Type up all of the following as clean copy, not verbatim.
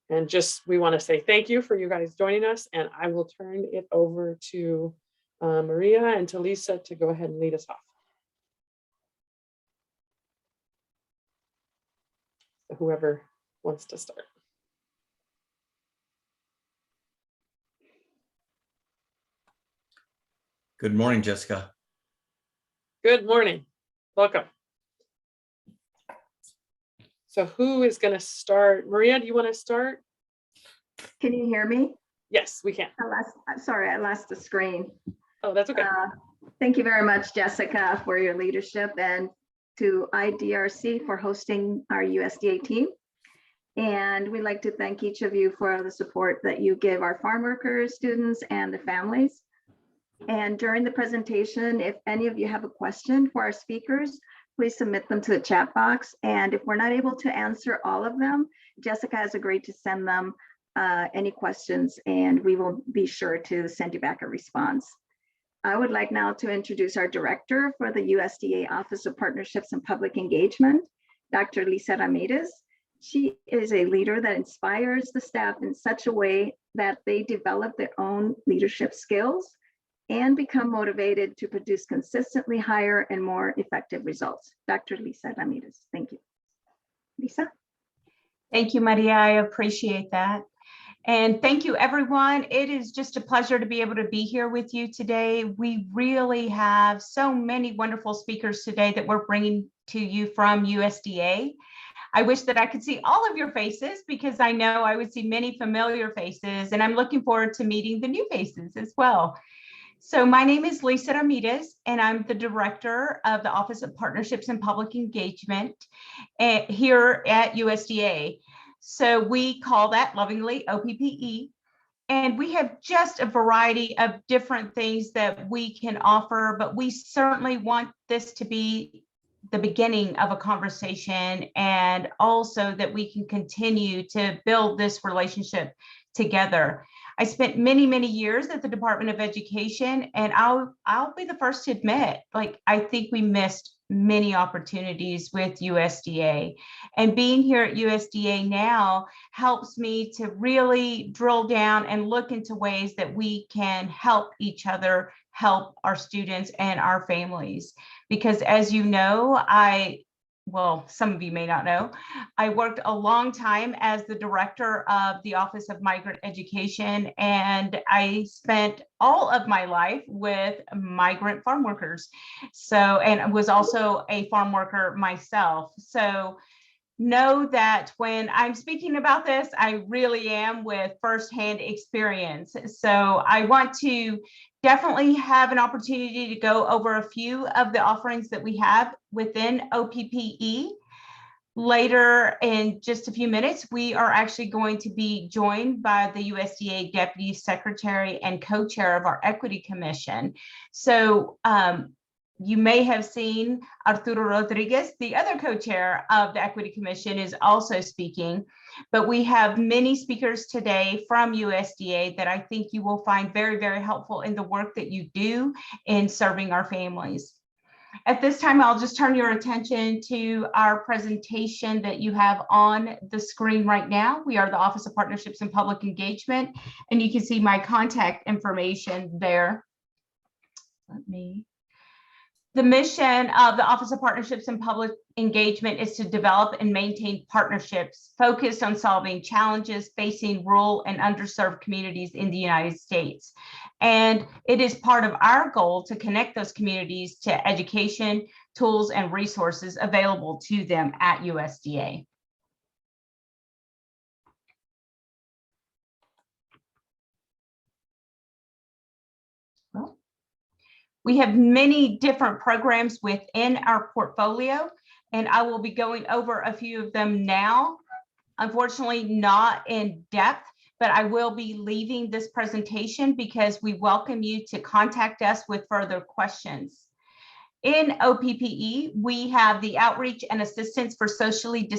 And we want to say thank you for you guys joining us, and I will turn it over to Maria and to Lisa to go ahead and lead us off. So whoever wants to start. Good morning, Jessica. Good morning. Welcome. So who is going to start? Maria, do you want to start? Can you hear me? Yes, we can. Sorry, I lost the screen. Oh, that's okay. Thank you very much, Jessica, for your leadership, and to IDRC for hosting our USDA team. And we'd like to thank each of you for the support that you give our farm workers, students, and the families. And during the presentation, if any of you have a question for our speakers, please submit them to the chat box. And if we're not able to answer all of them, Jessica has agreed to send them any questions, and we will be sure to send you back a response. I would like now to introduce our director for the USDA Office of Partnerships and Public Engagement, Dr. Lisa Ramirez. She is a leader that inspires the staff in such a way that they develop their own leadership skills and become motivated to produce consistently higher and more effective results. Dr. Lisa Ramirez, thank you. Lisa? Thank you, Maria, I appreciate that. And thank you, everyone. It is just a pleasure to be able to be here with you today. We really have so many wonderful speakers today that we're bringing to you from USDA. I wish that I could see all of your faces, because I know I would see many familiar faces, and I'm looking forward to meeting the new faces as well. So my name is Lisa Ramirez, and I'm the director of the Office of Partnerships and Public Engagement here at USDA. So we call that lovingly OPPE. And we have just a variety of different things that we can offer, but we certainly want this to be the beginning of a conversation, and also that we can continue to build this relationship together. I spent many, many years at the Department of Education, and I'll be the first to admit, like, I think we missed many opportunities with USDA. And being here at USDA now helps me to really drill down and look into ways that we can help each other, help our students and our families. Because as you know, well, some of you may not know, I worked a long time as the director of the Office of Migrant Education, and I spent all of my life with migrant farm workers. So, and was also a farm worker myself. So know that when I'm speaking about this, I really am with firsthand experience. So I want to definitely have an opportunity to go over a few of the offerings that we have within OPPE. Later, in just a few minutes, we are actually going to be joined by the USDA Deputy Secretary and co-chair of our Equity Commission. So you may have seen Arturo Rodriguez, the other co-chair of the Equity Commission, is also speaking, but we have many speakers today from USDA that I think you will find very, very helpful in the work that you do in serving our families. At this time, I'll just turn your attention to our presentation that you have on the screen right now. We are the Office of Partnerships and Public Engagement, and you can see my contact information there. The mission of the Office of Partnerships and Public Engagement is to develop and maintain partnerships focused on solving challenges facing rural and underserved communities in the United States. And it is part of our goal to connect those communities to education, tools, and resources available to them at USDA. We have many different programs within our portfolio, and I will be going over a few of them now. Unfortunately, not in depth, but I will be leaving this presentation because we welcome you to contact us with further questions. In OPPE, we have the Outreach and Assistance for Socially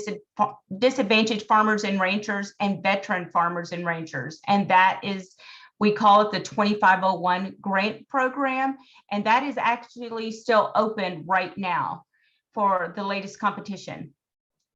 Disadvantaged Farmers and Ranchers and Veteran Farmers and Ranchers, and that is, we call it the 2501 grant program, and that is actually still open right now for the latest competition.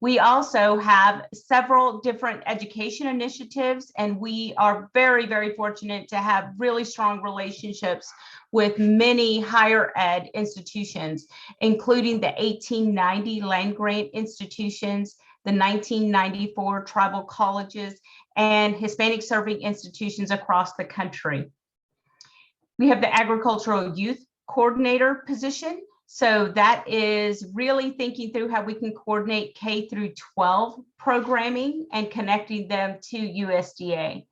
We also have several different education initiatives, and we are very, very fortunate to have really strong relationships with many higher ed institutions, including the 1890 land grant institutions, the 1994 tribal colleges, and Hispanic serving institutions across the country. We have the agricultural youth coordinator position. So that is really thinking through how we can coordinate K through 12 programming and connecting them to USDA.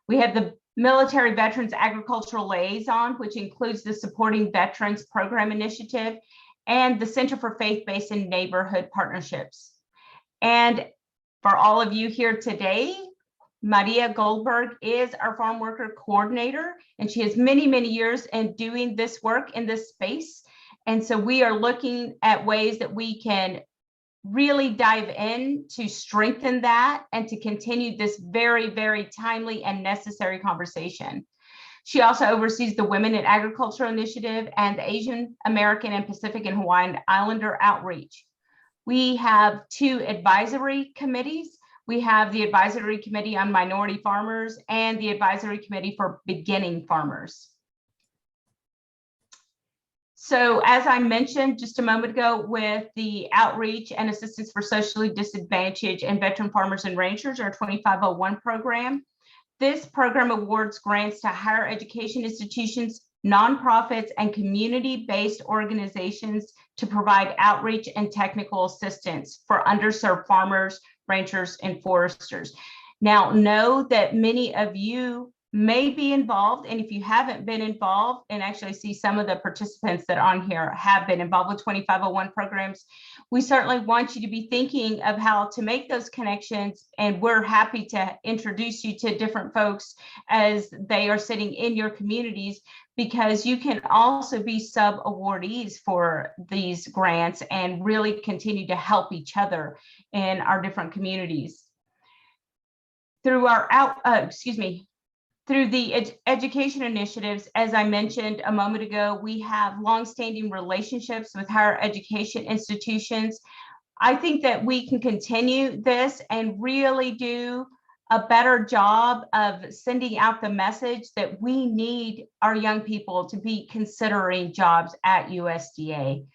We have the Military Veterans Agricultural Liaison, which includes the Supporting Veterans Program Initiative and the Center for Faith-Based and Neighborhood Partnerships. And for all of you here today, Maria Goldberg is our farm worker coordinator, and she has many, many years in doing this work in this space. And so we are looking at ways that we can really dive in to strengthen that and to continue this very, very timely and necessary conversation. She also oversees the Women in Agriculture Initiative and the Asian American and Pacific and Hawaiian Islander Outreach. We have 2 advisory committees. We have the Advisory Committee on Minority Farmers and the Advisory Committee for Beginning Farmers. So as I mentioned just a moment ago, with the Outreach and Assistance for Socially Disadvantaged and Veteran Farmers and Ranchers, our 2501 program, this program awards grants to higher education institutions, nonprofits, and community-based organizations to provide outreach and technical assistance for underserved farmers, ranchers, and foresters. Now, know that many of you may be involved, and if you haven't been involved, and actually see some of the participants that on here have been involved with 2501 programs, we certainly want you to be thinking of how to make those connections, and we're happy to introduce you to different folks as they are sitting in your communities, because you can also be sub-awardees for these grants and really continue to help each other in our different communities. Through our through the education initiatives, as I mentioned a moment ago, we have longstanding relationships with higher education institutions. I think that we can continue this and really do a better job of sending out the message that we need our young people to be considering jobs at USDA.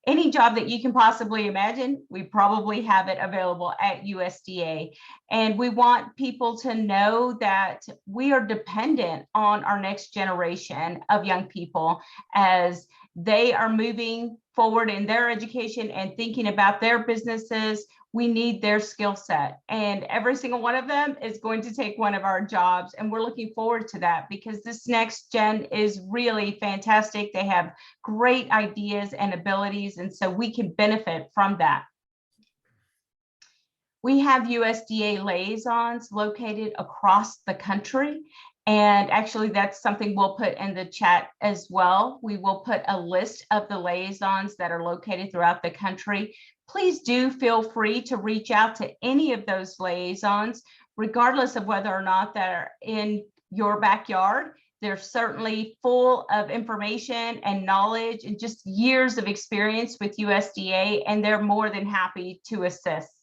Any job that you can possibly imagine, we probably have it available at USDA. And we want people to know that we are dependent on our next generation of young people as they are moving forward in their education and thinking about their businesses. We need their skill set, and every single one of them is going to take one of our jobs, and we're looking forward to that because this next gen is really fantastic. They have great ideas and abilities, and so we can benefit from that. We have USDA liaisons located across the country, and actually that's something we'll put in the chat as well. We will put a list of the liaisons that are located throughout the country. Please do feel free to reach out to any of those liaisons, regardless of whether or not they're in your backyard. They're certainly full of information and knowledge and just years of experience with USDA, and they're more than happy to assist.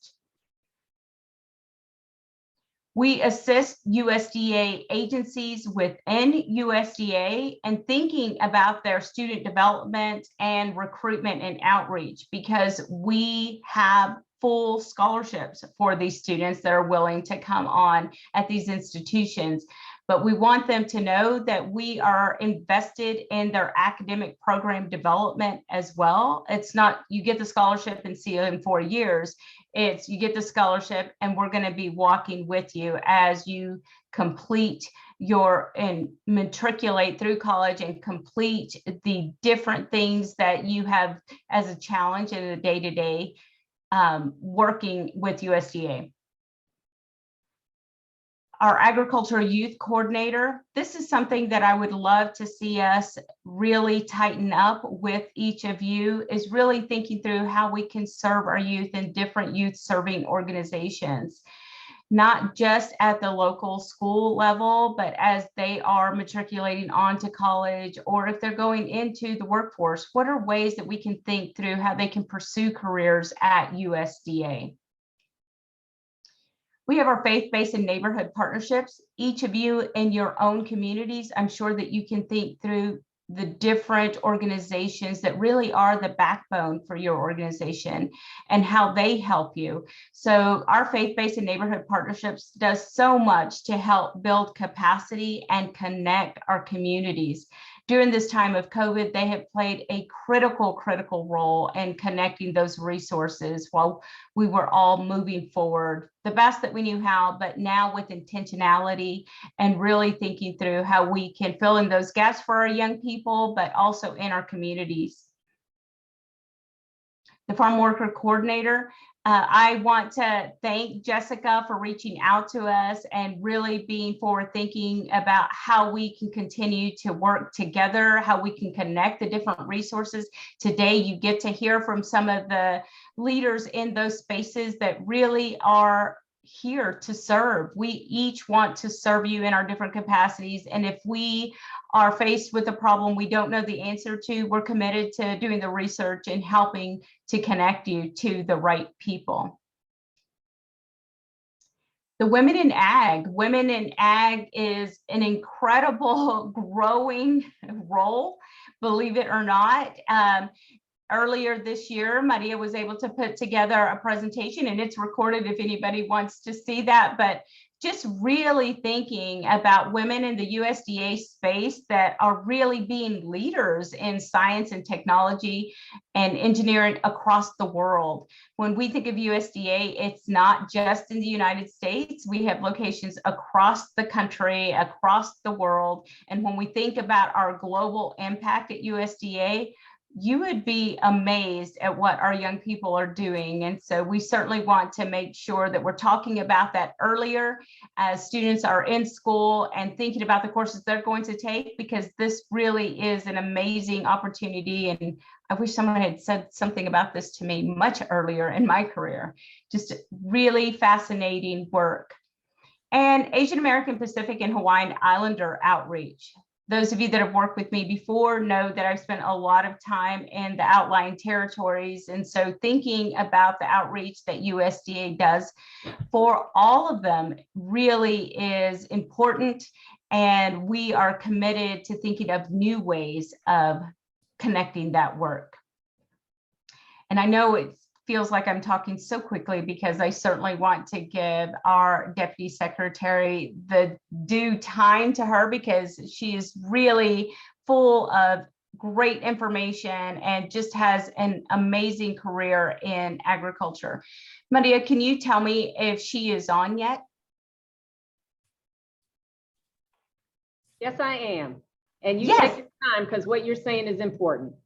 We assist USDA agencies within USDA and thinking about their student development and recruitment and outreach, because we have full scholarships for these students that are willing to come on at these institutions. But we want them to know that we are invested in their academic program development as well. It's not you get the scholarship and see it in 4 years. It's you get the scholarship and we're going to be walking with you as you complete and matriculate through college and complete the different things that you have as a challenge in the day-to-day working with USDA. Our agricultural youth coordinator, this is something that I would love to see us really tighten up with each of you, is really thinking through how we can serve our youth in different youth serving organizations, not just at the local school level, but as they are matriculating onto college, or if they're going into the workforce, what are ways that we can think through how they can pursue careers at USDA? We have our faith-based and neighborhood partnerships. Each of you in your own communities, I'm sure that you can think through the different organizations that really are the backbone for your organization and how they help you. So our faith-based and neighborhood partnerships does so much to help build capacity and connect our communities. During this time of COVID, they have played a critical role in connecting those resources while we were all moving forward the best that we knew how, but now with intentionality and really thinking through how we can fill in those gaps for our young people, but also in our communities. The Farmworker Coordinator, I want to thank Jessica for reaching out to us and really being forward thinking about how we can continue to work together, how we can connect the different resources. Today, you get to hear from some of the leaders in those spaces that really are here to serve. We each want to serve you in our different capacities. And if we are faced with a problem we don't know the answer to, we're committed to doing the research and helping to connect you to the right people. The Women in Ag. Women in Ag is an incredible growing role, believe it or not. Earlier this year, Maria was able to put together a presentation, and it's recorded if anybody wants to see that, but just really thinking about women in the USDA space that are really being leaders in science and technology and engineering across the world. When we think of USDA, it's not just in the United States. We have locations across the country, across the world. And when we think about our global impact at USDA, you would be amazed at what our young people are doing. And so we certainly want to make sure that we're talking about that earlier as students are in school and thinking about the courses they're going to take, because this really is an amazing opportunity. And I wish someone had said something about this to me much earlier in my career. Just really fascinating work. And Asian American, Pacific, and Hawaiian Islander outreach. Those of you that have worked with me before know that I've spent a lot of time in the outlying territories. And so thinking about the outreach that USDA does for all of them really is important. And we are committed to thinking of new ways of connecting that work. And I know it feels like I'm talking so quickly because I certainly want to give our Deputy Secretary the due time to her, because she is really full of great information and just has an amazing career in agriculture. Maria, can you tell me if she is on yet? Yes, I am. And you Yes. take your time because what you're saying is important.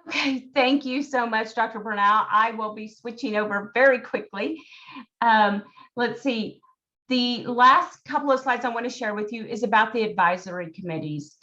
Okay, thank you so much, Dr. Bernal. I will be switching over very quickly. Let's see. The last couple of slides I want to share with you is about the advisory committees.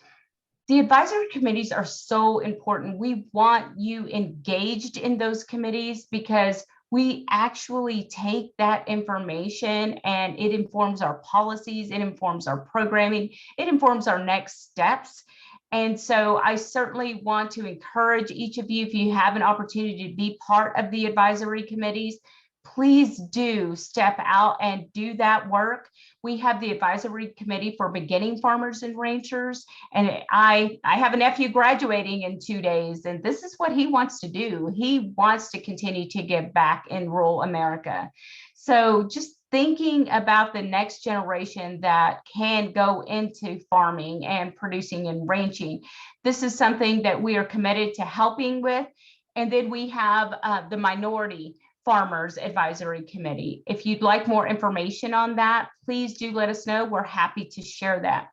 The advisory committees are so important. We want you engaged in those committees because we actually take that information and it informs our policies, it informs our programming, it informs our next steps. And so I certainly want to encourage each of you, if you have an opportunity to be part of the advisory committees, please do step out and do that work. We have the advisory committee for beginning farmers and ranchers. And I have a nephew graduating in 2 days, and this is what he wants to do. He wants to continue to give back in rural America. So just thinking about the next generation that can go into farming and producing and ranching. This is something that we are committed to helping with. And then we have the Minority Farmers Advisory Committee. If you'd like more information on that, please do let us know. We're happy to share that.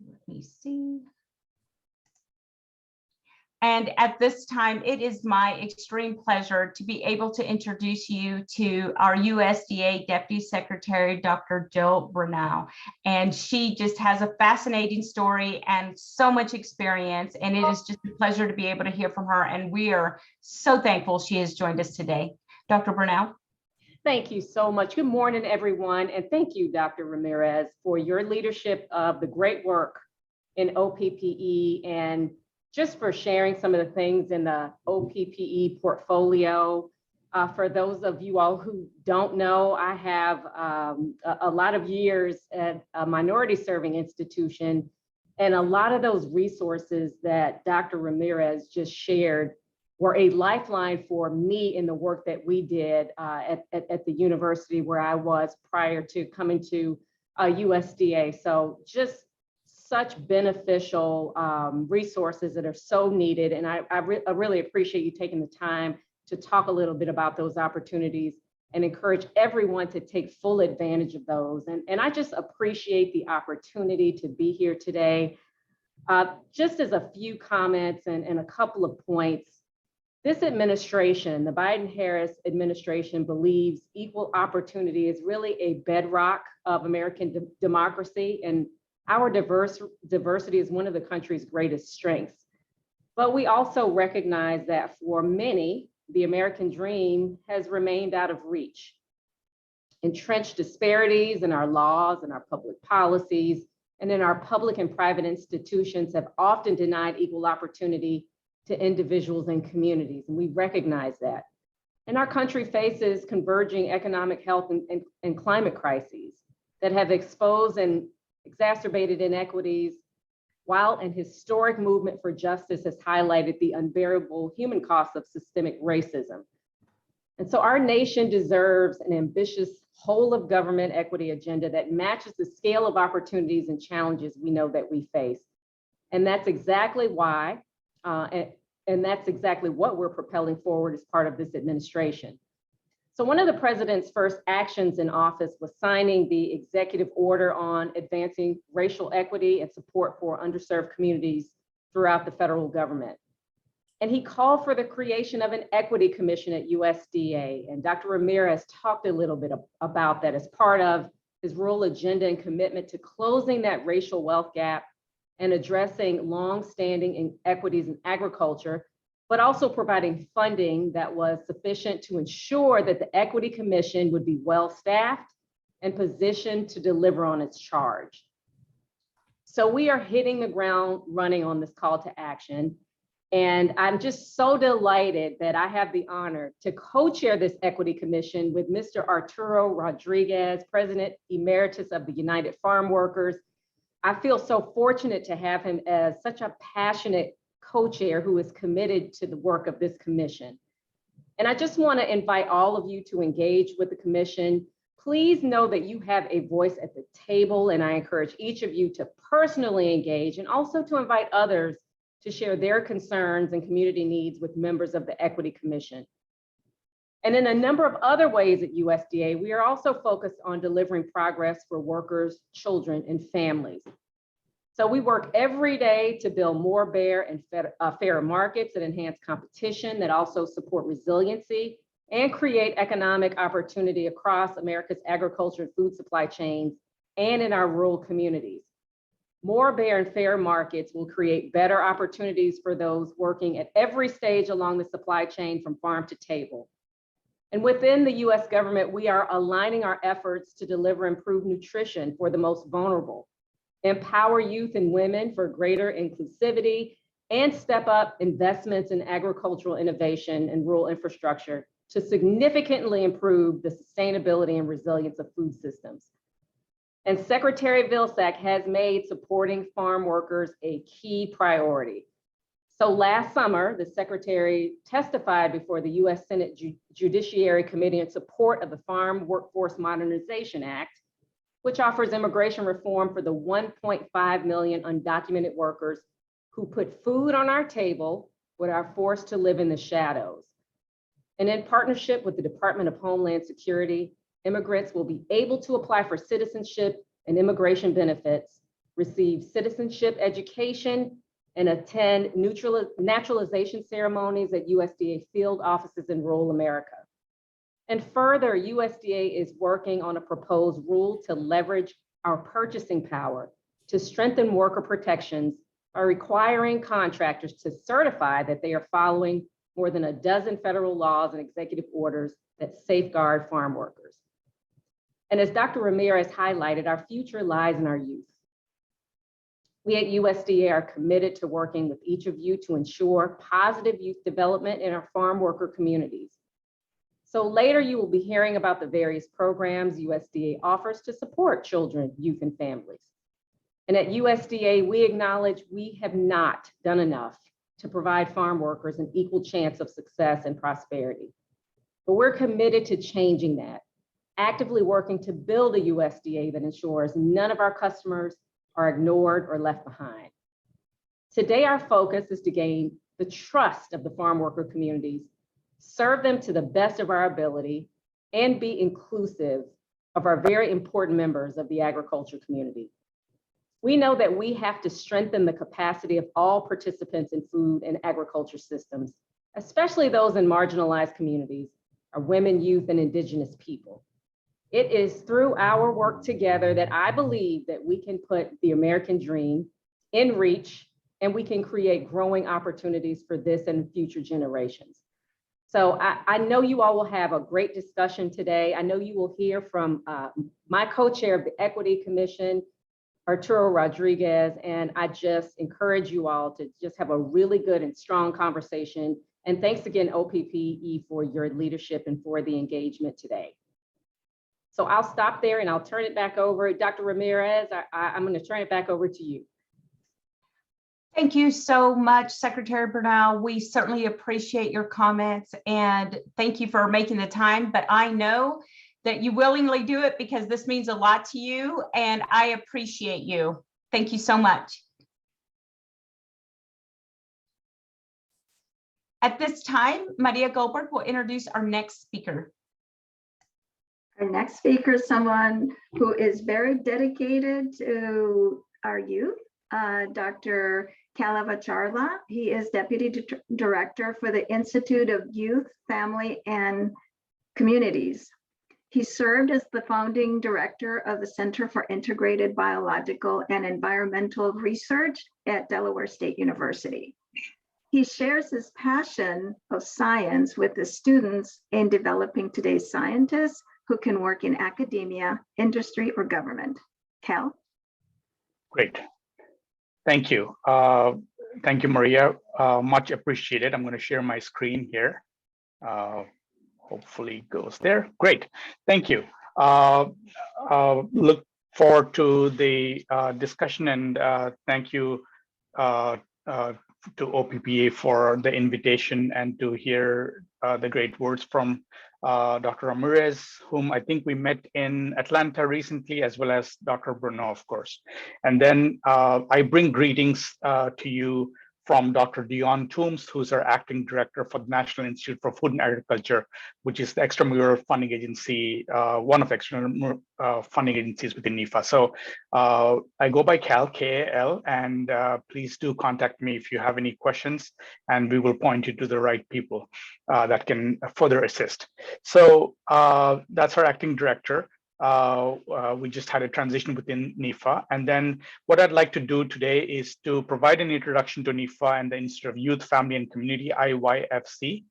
Let me see. And at this time, it is my extreme pleasure to be able to introduce you to our USDA Deputy Secretary, Dr. Jill Bernal. And she just has a fascinating story and so much experience. And it is just a pleasure to be able to hear from her. And we are so thankful she has joined us today. Dr. Bernal. Thank you so much. Good morning, everyone. And thank you, Dr. Ramirez, for your leadership of the great work in OPPE and just for sharing some of the things in the OPPE portfolio. For those of you all who don't know, I have a lot of years at a minority serving institution, and a lot of those resources that Dr. Ramirez just shared were a lifeline for me in the work that we did at the university where I was prior to coming to USDA. So just such beneficial resources that are so needed. And I really appreciate you taking the time to talk a little bit about those opportunities and encourage everyone to take full advantage of those. And I just appreciate the opportunity to be here today. Just as a few comments and a couple of points, this administration, the Biden-Harris administration, believes equal opportunity is really a bedrock of American democracy, and our diversity is one of the country's greatest strengths. But we also recognize that for many, the American dream has remained out of reach. Entrenched disparities in our laws and our public policies and in our public and private institutions have often denied equal opportunity to individuals and communities, and we recognize that. And our country faces converging economic, health, and climate crises that have exposed and exacerbated inequities, while an historic movement for justice has highlighted the unbearable human costs of systemic racism. And so our nation deserves an ambitious whole of government equity agenda that matches the scale of opportunities and challenges we know that we face. And that's exactly why, and that's exactly what we're propelling forward as part of this administration. So one of the president's first actions in office was signing the executive order on advancing racial equity and support for underserved communities throughout the federal government. And he called for the creation of an equity commission at USDA. And Dr. Ramirez talked a little bit about that as part of his rural agenda and commitment to closing that racial wealth gap and addressing longstanding inequities in agriculture, but also providing funding that was sufficient to ensure that the Equity Commission would be well-staffed and positioned to deliver on its charge. So we are hitting the ground running on this call to action. And I'm just so delighted that I have the honor to co-chair this Equity Commission with Mr. Arturo Rodriguez, President Emeritus of the United Farm Workers. I feel so fortunate to have him as such a passionate co-chair who is committed to the work of this commission. And I just want to invite all of you to engage with the commission. Please know that you have a voice at the table, and I encourage each of you to personally engage and also to invite others to share their concerns and community needs with members of the Equity Commission. And in a number of other ways at USDA, we are also focused on delivering progress for workers, children, and families. So we work every day to build more fair and fairer markets that enhance competition, that also support resiliency and create economic opportunity across America's agriculture and food supply chains and in our rural communities. More fair and fair markets will create better opportunities for those working at every stage along the supply chain from farm to table. And within the US government, we are aligning our efforts to deliver improved nutrition for the most vulnerable, empower youth and women for greater inclusivity, and step up investments in agricultural innovation and rural infrastructure to significantly improve the sustainability and resilience of food systems. And Secretary Vilsack has made supporting farm workers a key priority. So last summer, the Secretary testified before the US Senate Judiciary Committee in support of the Farm Workforce Modernization Act, which offers immigration reform for the 1.5 million undocumented workers who put food on our table but are forced to live in the shadows. And in partnership with the Department of Homeland Security, immigrants will be able to apply for citizenship and immigration benefits, receive citizenship education, and attend naturalization ceremonies at USDA field offices in rural America. And further, USDA is working on a proposed rule to leverage our purchasing power to strengthen worker protections by requiring contractors to certify that they are following more than a dozen federal laws and executive orders that safeguard farm workers. And as Dr. Ramirez highlighted, our future lies in our youth. We at USDA are committed to working with each of you to ensure positive youth development in our farm worker communities. So later you will be hearing about the various programs USDA offers to support children, youth, and families. And at USDA, we acknowledge we have not done enough to provide farm workers an equal chance of success and prosperity. But we're committed to changing that, actively working to build a USDA that ensures none of our customers are ignored or left behind. Today, our focus is to gain the trust of the farm worker communities, serve them to the best of our ability, and be inclusive of our very important members of the agriculture community. We know that we have to strengthen the capacity of all participants in food and agriculture systems, especially those in marginalized communities, our women, youth, and indigenous people. It is through our work together that I believe that we can put the American dream in reach, and we can create growing opportunities for this and future generations. So I know you all will have a great discussion today. I know you will hear from my co-chair of the Equity Commission, Arturo Rodriguez, and I just encourage you all to just have a really good and strong conversation. And thanks again, OPPE, for your leadership and for the engagement today. So I'll stop there and I'll turn it back over. Dr. Ramirez, I'm going to turn it back over to you. Thank you so much, Secretary Bernal. We certainly appreciate your comments and thank you for making the time, but I know that you willingly do it because this means a lot to you and I appreciate you. Thank you so much. At this time, Maria Goldberg will introduce our next speaker. Our next speaker is someone who is very dedicated to our youth, Dr. Calavera. He is Deputy Director for the Institute of Youth, Family, and Communities. He served as the founding director of the Center for Integrated Biological and Environmental Research at Delaware State University. He shares his passion of science with the students in developing today's scientists who can work in academia, industry, or government. Cal? Great. Thank you. Thank you, Maria. Much appreciated. I'm going to share my screen here. Hopefully it goes there. Great. Thank you. Look forward to the discussion and thank you to OPPA for the invitation and to hear the great words from Dr. Ramirez, whom I think we met in Atlanta recently, as well as Dr. Bruno, of course. And then I bring greetings to you from Dr. Dion Toombs, who's our acting director for the National Institute for Food and Agriculture, which is the extramural funding agency, one of the extramural funding agencies within NIFA. So I go by Cal, K-A-L, and please do contact me if you have any questions, and we will point you to the right people that can further assist. So that's our acting director. We just had a transition within NIFA. And then what I'd like to do today is to provide an introduction to NIFA and the Institute of Youth, Family, and Community, IYFC,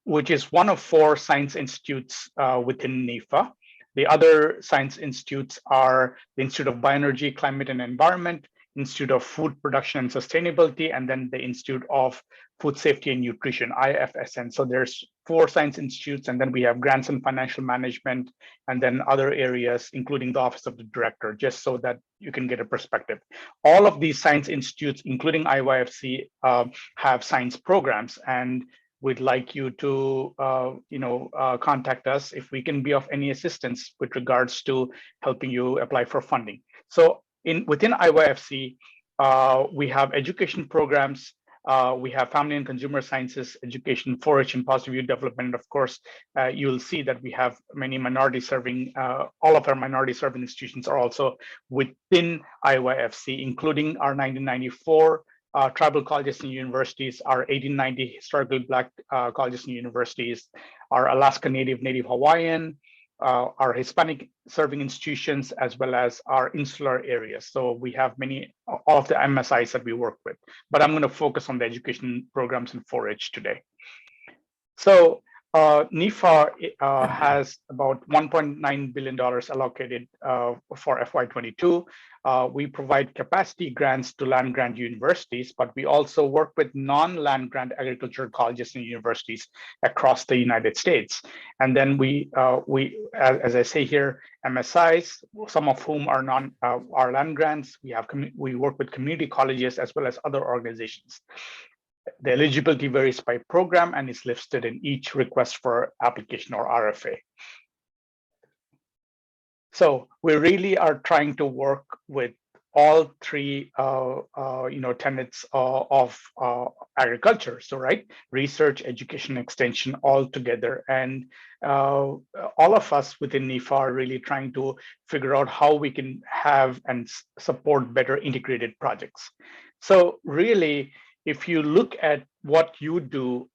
which is one of 4 science institutes within NIFA. The other science institutes are the Institute of Bioenergy, Climate, and Environment, Institute of Food Production and Sustainability, and then the Institute of Food Safety and Nutrition, IFSN. So there's 4 science institutes, and then we have grants and financial management, and then other areas, including the Office of the Director, just so that you can get a perspective. All of these science institutes, including IYFC, have science programs, and we'd like you to contact us if we can be of any assistance with regards to helping you apply for funding. So within IYFC, we have education programs, we have family and consumer sciences, education, 4-H, and positive youth development. Of course, you'll see that we have many minority serving, all of our minority serving institutions are also within IYFC, including our 1994 tribal colleges and universities, our 1890 historically Black colleges and universities, our Alaska Native Hawaiian, our Hispanic serving institutions, as well as our insular areas. So we have all of the MSIs that we work with, but I'm going to focus on the education programs in 4-H today. So NIFA has about $1.9 billion allocated for FY22. We provide capacity grants to land grant universities, but we also work with non-land grant agricultural colleges and universities across the United States. And then as I say here, MSIs, some of whom are land grants. We work with community colleges as well as other organizations. The eligibility varies by program and is listed in each request for application or RFA. So we really are trying to work with all three tenets of agriculture. So research, education, extension all together. And all of us within NIFA are really trying to figure out how we can have and support better integrated projects. So really, if you look at what you do,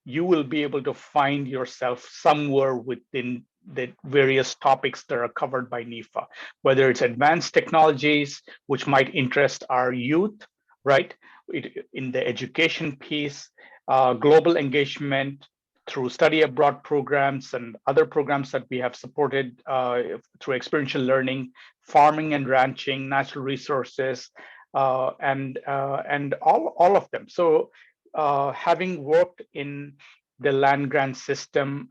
you will be able to find yourself somewhere within the various topics that are covered by NIFA, whether it's advanced technologies, which might interest our youth, in the education piece, global engagement through study abroad programs and other programs that we have supported through experiential learning, farming and ranching, natural resources, and all of them. So having worked in the land grant system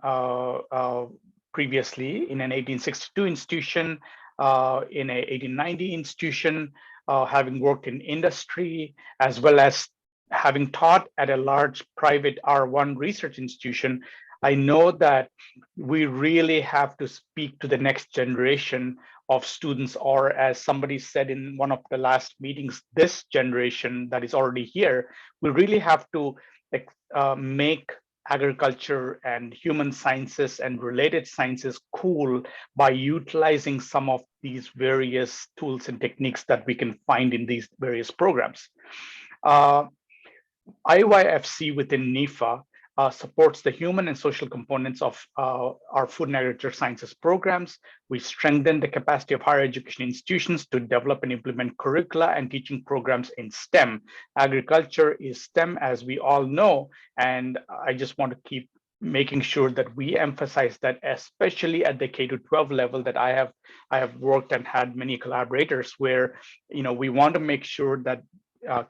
previously in an 1862 institution, in a 1890 institution, having worked in industry, as well as having taught at a large private R1 research institution, I know that we really have to speak to the next generation of students, or as somebody said in one of the last meetings, this generation that is already here, we really have to make agriculture and human sciences and related sciences cool by utilizing some of these various tools and techniques that we can find in these various programs. IYFC within NIFA supports the human and social components of our food and agriculture sciences programs. We strengthen the capacity of higher education institutions to develop and implement curricula and teaching programs in STEM. Agriculture is STEM, as we all know, and I just want to keep making sure that we emphasize that, especially at the K-12 level, that I have worked and had many collaborators where we want to make sure that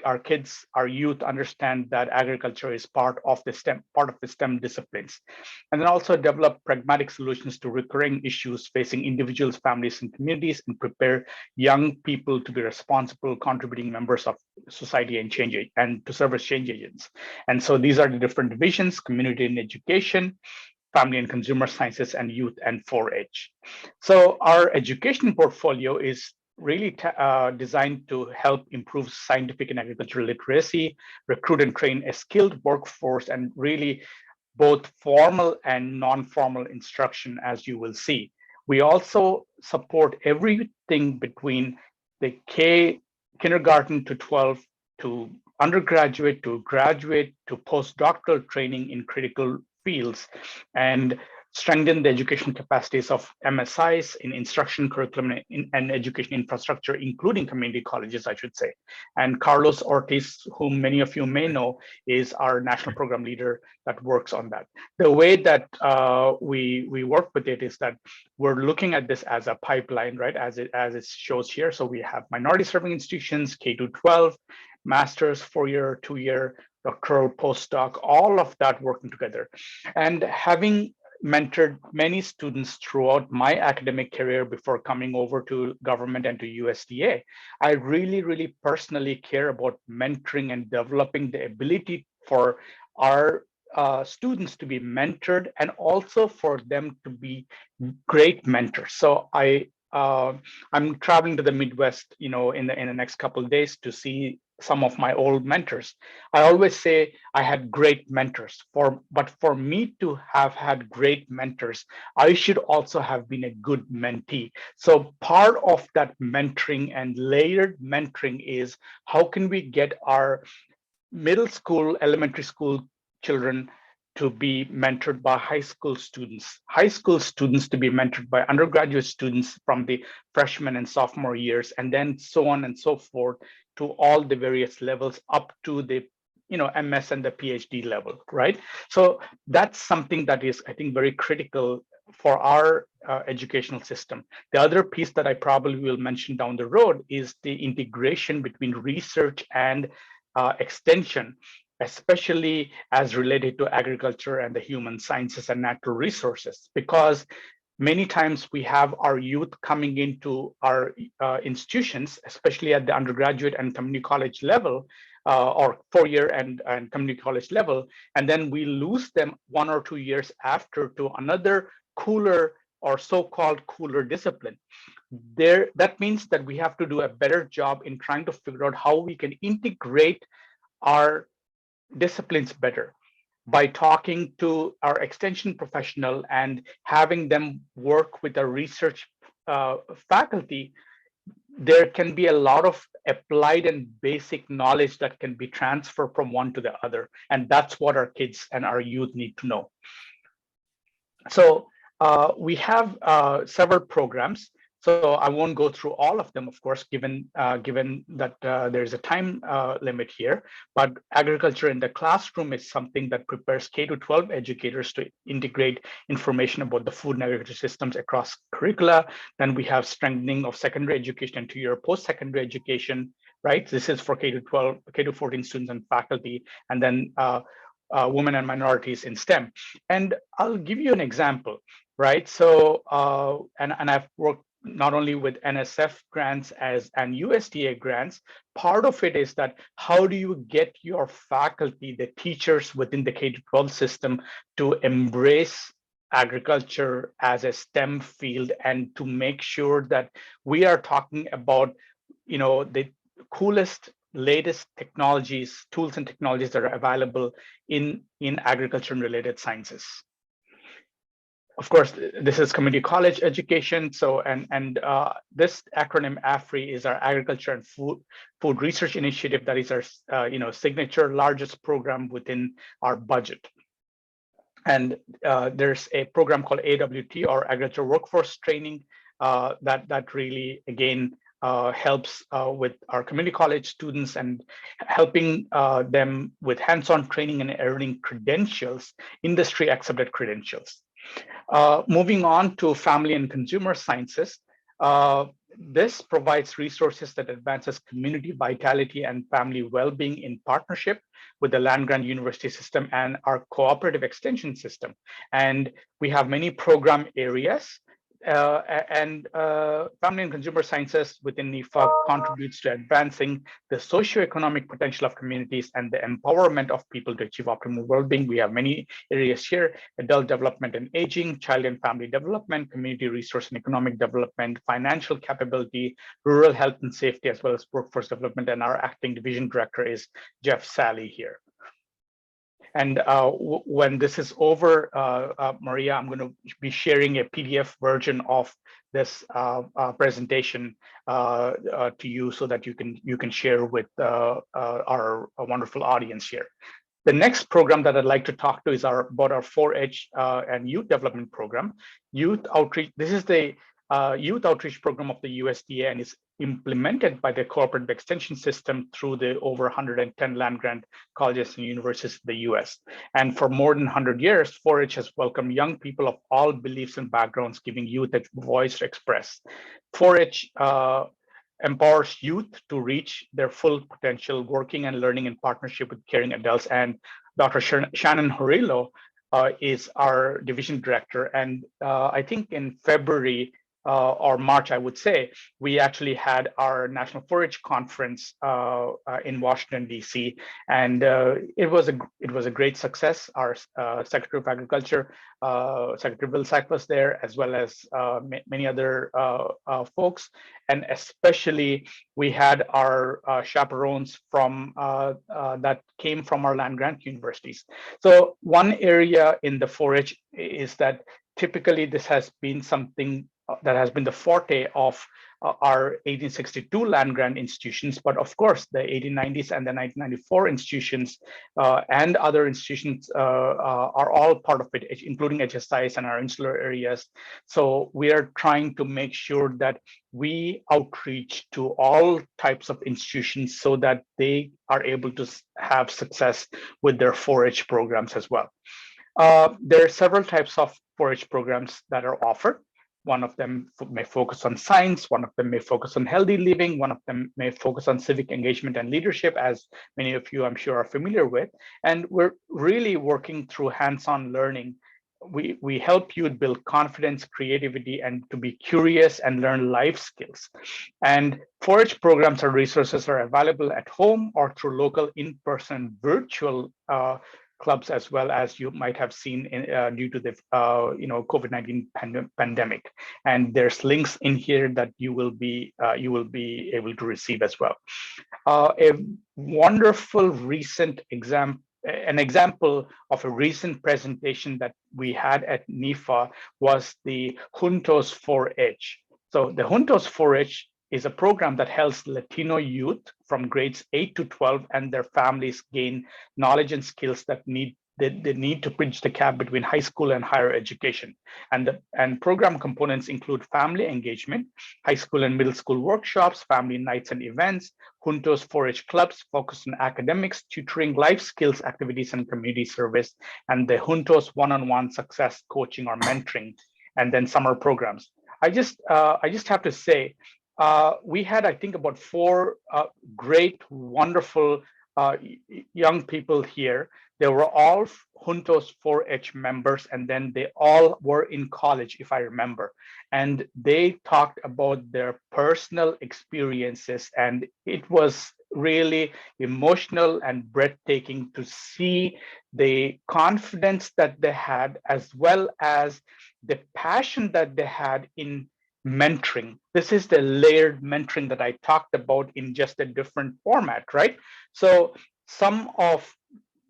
our kids, our youth understand that agriculture is part of the STEM disciplines, and then also develop pragmatic solutions to recurring issues facing individuals, families, and communities, and prepare young people to be responsible, contributing members of society and to serve as change agents. And so these are the different divisions: community and education, family and consumer sciences, and youth and 4-H. So our education portfolio is really designed to help improve scientific and agricultural literacy, recruit and train a skilled workforce, and really both formal and non-formal instruction, as you will see. We also support everything between the kindergarten to 12 to undergraduate to graduate to postdoctoral training in critical fields, and strengthen the education capacities of MSIs in instruction, curriculum, and education infrastructure, including community colleges, I should say. And Carlos Ortiz, whom many of you may know, is our national program leader that works on that. The way that we work with it is that we're looking at this as a pipeline, right? As it shows here. So we have minority serving institutions, K-12, master's, 4-year, 2-year, doctoral, postdoc, all of that working together. And having mentored many students throughout my academic career before coming over to government and to USDA, I really, really personally care about mentoring and developing the ability for our students to be mentored, and also for them to be great mentors. So I'm traveling to the Midwest, in the next couple of days to see some of my old mentors. I always say I had great mentors, but for me to have had great mentors, I should also have been a good mentee. So part of that mentoring and layered mentoring is, how can we get our middle school, elementary school children to be mentored by high school students to be mentored by undergraduate students from the freshman and sophomore years, and then so on and so forth to all the various levels up to the MS and the PhD level, right? So that's something that is, I think, very critical for our educational system. The other piece that I probably will mention down the road is the integration between research and extension, especially as related to agriculture and the human sciences and natural resources, because many times we have our youth coming into our institutions, especially at the undergraduate and community college level, or 4-year and community college level, and then we lose them 1 or 2 years after to another cooler or so-called cooler discipline. That means that we have to do a better job in trying to figure out how we can integrate our disciplines better by talking to our extension professional and having them work with our research faculty. There can be a lot of applied and basic knowledge that can be transferred from one to the other. And that's what our kids and our youth need to know. So we have several programs. So I won't go through all of them, of course, given that there's a time limit here. But agriculture in the classroom is something that prepares K-12 educators to integrate information about the food and agriculture systems across curricula. Then we have strengthening of secondary education and 2-year post-secondary education, right? This is for K-12, K-14 students and faculty, and then women and minorities in STEM. And I'll give you an example, right? So, and I've worked not only with NSF grants and USDA grants. Part of it is that how do you get your faculty, the teachers within the K-12 system, to embrace agriculture as a STEM field and to make sure that we are talking about, the coolest, latest technologies, tools and technologies that are available in agriculture and related sciences. Of course, this is community college education. So, and this acronym AFRI is our Agriculture and Food Research Initiative. That is our, signature largest program within our budget. And there's a program called AWT, or Agriculture Workforce Training, that really, again, helps with our community college students and helping them with hands-on training and earning credentials, industry accepted credentials. Moving on to family and consumer sciences, this provides resources that advances community vitality and family well-being in partnership with the land-grant university system and our cooperative extension system. And we have many program areas. Family and consumer sciences within NIFA contributes to advancing the socioeconomic potential of communities and the empowerment of people to achieve optimal well-being. We have many areas here: adult development and aging, child and family development, community resource and economic development, financial capability, rural health and safety, as well as workforce development. And our acting division director is Jeff Sally here. And when this is over, Maria, I'm going to be sharing a PDF version of this presentation to you, so that you can share with our wonderful audience here. The next program that I'd like to talk to is about our 4-H and youth development program. Youth outreach. This is the youth outreach program of the USDA, and is implemented by the cooperative extension system through the over 110 land-grant colleges and universities in the US. And for more than 100 years, 4-H has welcomed young people of all beliefs and backgrounds, giving youth a voice to express. 4-H empowers youth to reach their full potential, working and learning in partnership with caring adults. And Dr. Shannon Horillo is our division director. And I think in February or March, I would say, we actually had our National 4-H conference in Washington, D.C., and it was a great success. Our Secretary of Agriculture, Secretary Bill Sack, was there, as well as many other folks, and especially we had our chaperones from that came from our land-grant universities. So one area in the 4-H is that typically this has been something that has been the forte of our 1862 land grant institutions, but of course the 1890s and the 1994 institutions and other institutions are all part of it, including HSIs and our insular areas. So we are trying to make sure that we outreach to all types of institutions so that they are able to have success with their 4-H programs as well. There are several types of 4-H programs that are offered. One of them may focus on science, one of them may focus on healthy living, one of them may focus on civic engagement and leadership, as many of you I'm sure are familiar with. And we're really working through hands-on learning. We help you build confidence, creativity, and to be curious and learn life skills. And 4-H programs or resources are available at home or through local in-person virtual clubs, as well as you might have seen due to the COVID-19 pandemic. And there's links in here that you will be able to receive as well. A wonderful recent example. An example of a recent presentation that we had at NIFA was the Juntos 4-H. So the Juntos 4-H is a program that helps Latino youth from grades 8 to 12 and their families gain knowledge and skills that they need to bridge the gap between high school and higher education. And program components include family engagement, high school and middle school workshops, family nights and events, Juntos 4-H clubs focused on academics, tutoring, life skills activities, and community service, and the Juntos one-on-one success coaching or mentoring, and then summer programs. I just have to say, we had, I think, about 4 great, wonderful young people here. They were all Juntos 4-H members, and then they all were in college, if I remember. And they talked about their personal experiences, and it was really emotional and breathtaking to see the confidence that they had, as well as the passion that they had in mentoring. This is the layered mentoring that I talked about in just a different format, right? So some of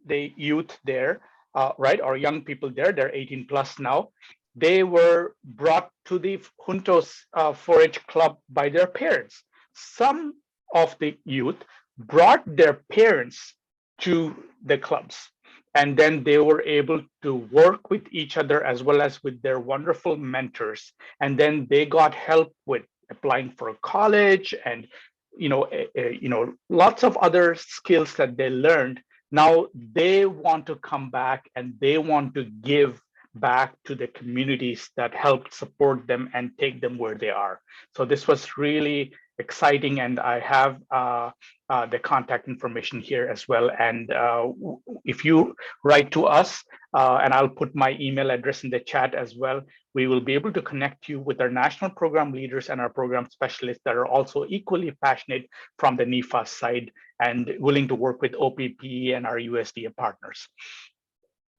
the youth there, right, or young people there, they're 18 plus now, they were brought to the Juntos 4-H club by their parents. Some of the youth brought their parents to the clubs, and then they were able to work with each other as well as with their wonderful mentors. And then they got help with applying for college and lots of other skills that they learned. Now they want to come back and they want to give back to the communities that helped support them and take them where they are. So this was really exciting, and I have the contact information here as well. And if you write to us, and I'll put my email address in the chat as well, we will be able to connect you with our national program leaders and our program specialists that are also equally passionate from the NIFA side and willing to work with OPP and our USDA partners.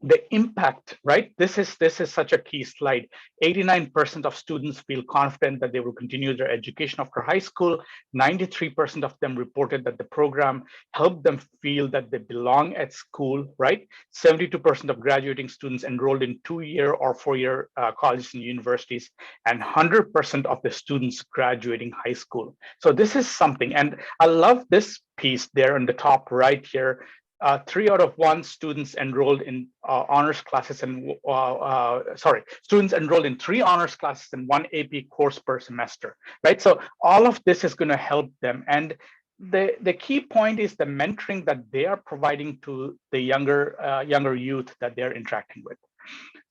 The impact, right? This is such a key slide. 89% of students feel confident that they will continue their education after high school. 93% of them reported that the program helped them feel that they belong at school, right? 72% of graduating students enrolled in 2-year or 4-year colleges and universities, and 100% of the students graduating high school. So this is something, and I love this piece there on the top right here. 3 out of 1 students enrolled in honors classes and students enrolled in 3 honors classes and 1 AP course per semester, right? So all of this is going to help them. And the key point is the mentoring that they are providing to the younger youth that they're interacting with.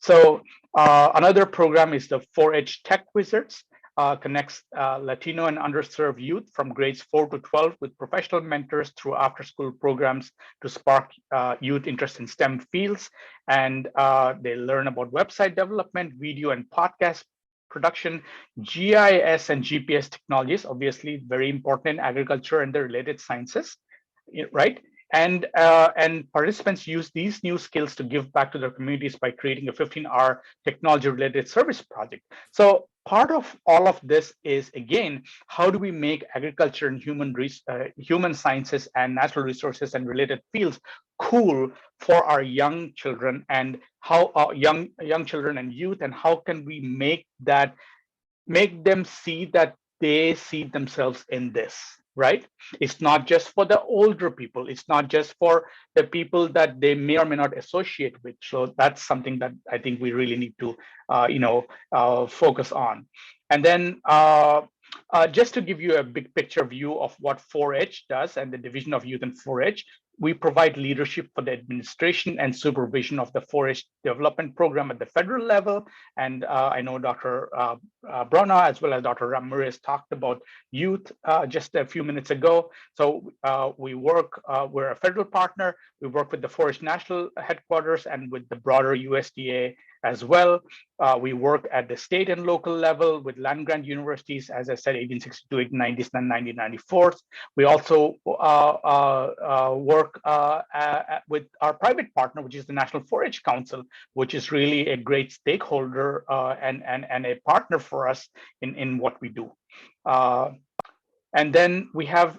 So another program is the 4-H Tech Wizards. Connects Latino and underserved youth from grades 4 to 12 with professional mentors through after-school programs to spark youth interest in STEM fields. And they learn about website development, video and podcast production, GIS and GPS technologies, obviously very important in agriculture and the related sciences, right? And participants use these new skills to give back to their communities by creating a 15-hour technology-related service project. So part of all of this is, again, how do we make agriculture and human sciences and natural resources and related fields cool for our young children, and how young children and youth, and how can we make that make them see that they see themselves in this, right? It's not just for the older people. It's not just for the people that they may or may not associate with. So that's something that I think we really need to, focus on. And then just to give you a big picture view of what 4-H does and the Division of Youth and 4-H, we provide leadership for the administration and supervision of the 4-H development program at the federal level. And I know Dr. Brona as well as Dr. Ramirez talked about youth just a few minutes ago. So we work, we're a federal partner. We work with the 4-H national headquarters and with the broader USDA as well. We work at the state and local level with land-grant universities, as I said, 1862, 1890s, and 1994. We also work with our private partner, which is the National 4-H Council, which is really a great stakeholder and a partner for us in what we do. And then we have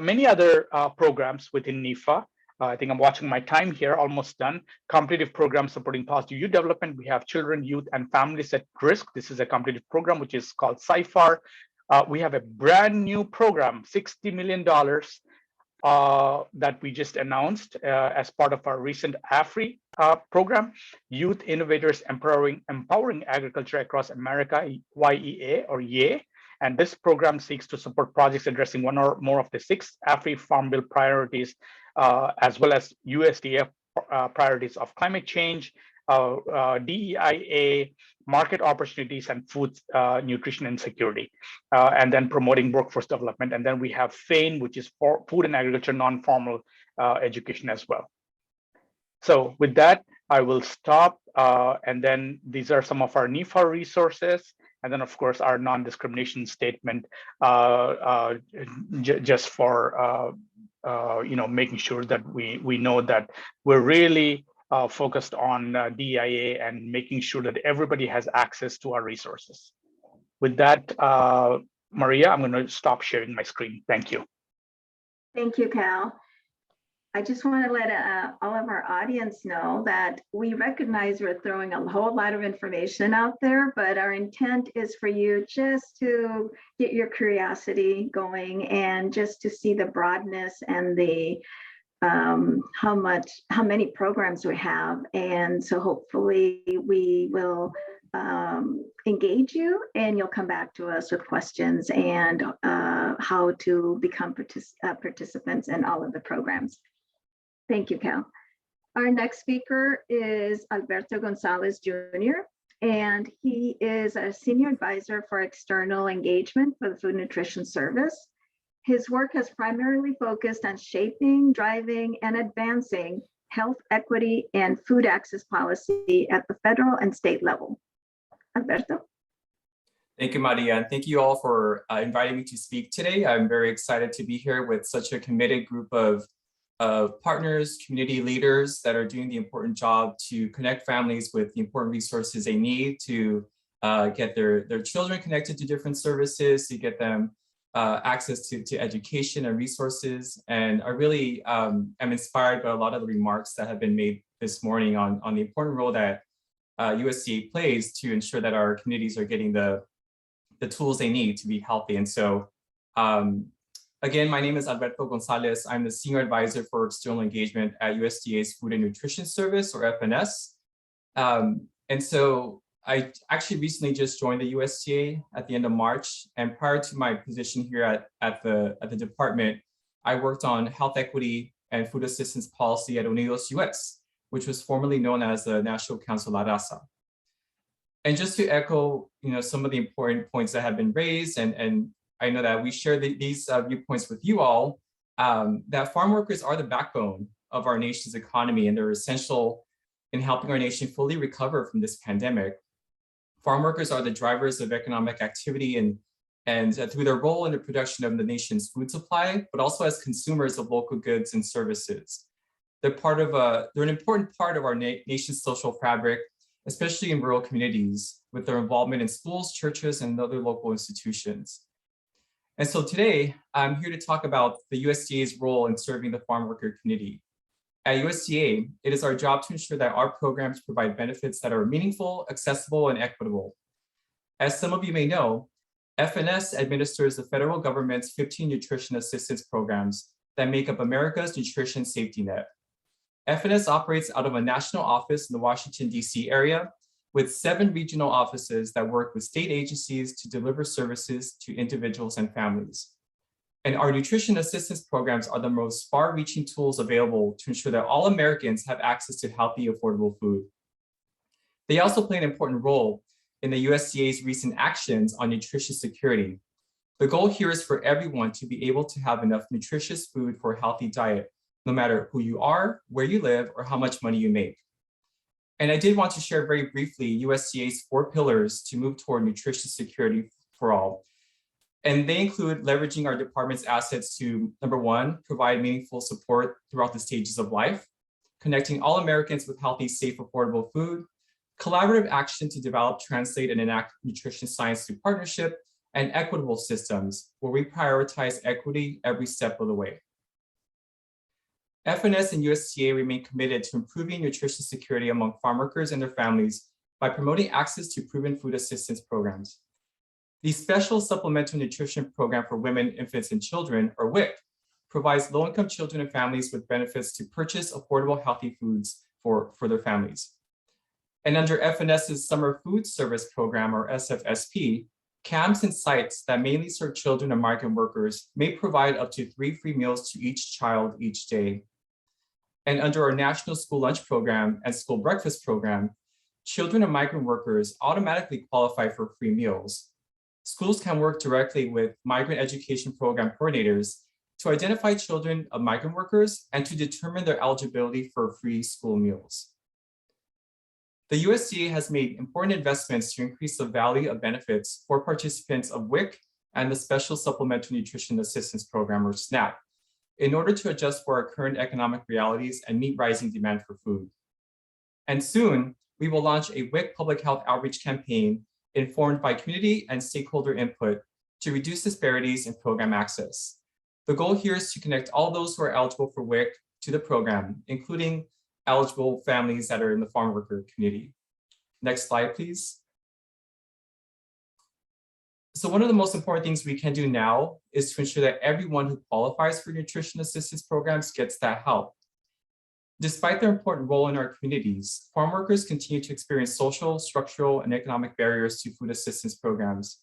many other programs within NIFA. I think I'm watching my time here, almost done. Competitive programs supporting positive youth development. We have children, youth, and families at risk. This is a competitive program, which is called CIFAR. We have a brand new program, $60 million that we just announced as part of our recent AFRI program, Youth Innovators Empowering Agriculture Across America, YEA or YEA. And this program seeks to support projects addressing one or more of the 6 AFRI Farm Bill priorities, as well as USDA priorities of climate change, DEIA, market opportunities, and food, nutrition, and security, and then promoting workforce development. And then we have FAIN, which is for food and agriculture non-formal education as well. So with that, I will stop. And then these are some of our NIFA resources. And then, of course, our non-discrimination statement, just for making sure that we know that we're really focused on DEIA and making sure that everybody has access to our resources. With that, Maria, I'm going to stop sharing my screen. Thank you. Thank you, Cal. I just want to let all of our audience know that we recognize we're throwing a whole lot of information out there, but our intent is for you just to get your curiosity going and just to see the broadness and the how many programs we have. And so hopefully we will engage you and you'll come back to us with questions and how to become participants in all of the programs. Thank you, Cal. Our next speaker is Alberto Gonzalez Jr., and he is a senior advisor for external engagement for the Food Nutrition Service. His work has primarily focused on shaping, driving, and advancing health equity and food access policy at the federal and state level. Alberto. Thank you, Maria, and thank you all for inviting me to speak today. I'm very excited to be here with such a committed group of partners, community leaders that are doing the important job to connect families with the important resources they need to get their children connected to different services, to get them access to education and resources. And I really am inspired by a lot of the remarks that have been made this morning on the important role that USDA plays to ensure that our communities are getting the tools they need to be healthy. And so, again, my name is Alberto Gonzalez. I'm the Senior Advisor for External Engagement at USDA's Food and Nutrition Service, or FNS. And so I actually recently just joined the USDA at the end of March. And prior to my position here at the department, I worked on health equity and food assistance policy at Unidos US, which was formerly known as the National Council La Raza. And just to echo, some of the important points that have been raised, and I know that we share these viewpoints with you all, that farm workers are the backbone of our nation's economy, and they're essential in helping our nation fully recover from this pandemic. Farm workers are the drivers of economic activity and through their role in the production of the nation's food supply, but also as consumers of local goods and services. They're an important part of our nation's social fabric, especially in rural communities, with their involvement in schools, churches, and other local institutions. And so today, I'm here to talk about the USDA's role in serving the farm worker community. At USDA, it is our job to ensure that our programs provide benefits that are meaningful, accessible, and equitable. As some of you may know, FNS administers the federal government's 15 nutrition assistance programs that make up America's nutrition safety net. FNS operates out of a national office in the Washington, D.C. area with 7 regional offices that work with state agencies to deliver services to individuals and families. And our nutrition assistance programs are the most far-reaching tools available to ensure that all Americans have access to healthy, affordable food. They also play an important role in the USDA's recent actions on nutrition security. The goal here is for everyone to be able to have enough nutritious food for a healthy diet, no matter who you are, where you live, or how much money you make. And I did want to share very briefly USDA's 4 pillars to move toward nutrition security for all. And they include leveraging our department's assets to, number 1, provide meaningful support throughout the stages of life, connecting all Americans with healthy, safe, affordable food, collaborative action to develop, translate, and enact nutrition science through partnership, and equitable systems where we prioritize equity every step of the way. FNS and USDA remain committed to improving nutrition security among farm workers and their families by promoting access to proven food assistance programs. The Special Supplemental Nutrition Program for Women, Infants, and Children, or WIC, provides low-income children and families with benefits to purchase affordable, healthy foods for their families. And under FNS's Summer Food Service Program, or SFSP, camps and sites that mainly serve children and migrant workers may provide up to 3 free meals to each child each day. And under our National School Lunch Program and School Breakfast Program, children and migrant workers automatically qualify for free meals. Schools can work directly with migrant education program coordinators to identify children of migrant workers and to determine their eligibility for free school meals. The USDA has made important investments to increase the value of benefits for participants of WIC and the Special Supplemental Nutrition Assistance Program, or SNAP, in order to adjust for our current economic realities and meet rising demand for food. And soon, we will launch a WIC public health outreach campaign informed by community and stakeholder input to reduce disparities in program access. The goal here is to connect all those who are eligible for WIC to the program, including eligible families that are in the farm worker community. Next slide, please. So one of the most important things we can do now is to ensure that everyone who qualifies for nutrition assistance programs gets that help. Despite their important role in our communities, farm workers continue to experience social, structural, and economic barriers to food assistance programs.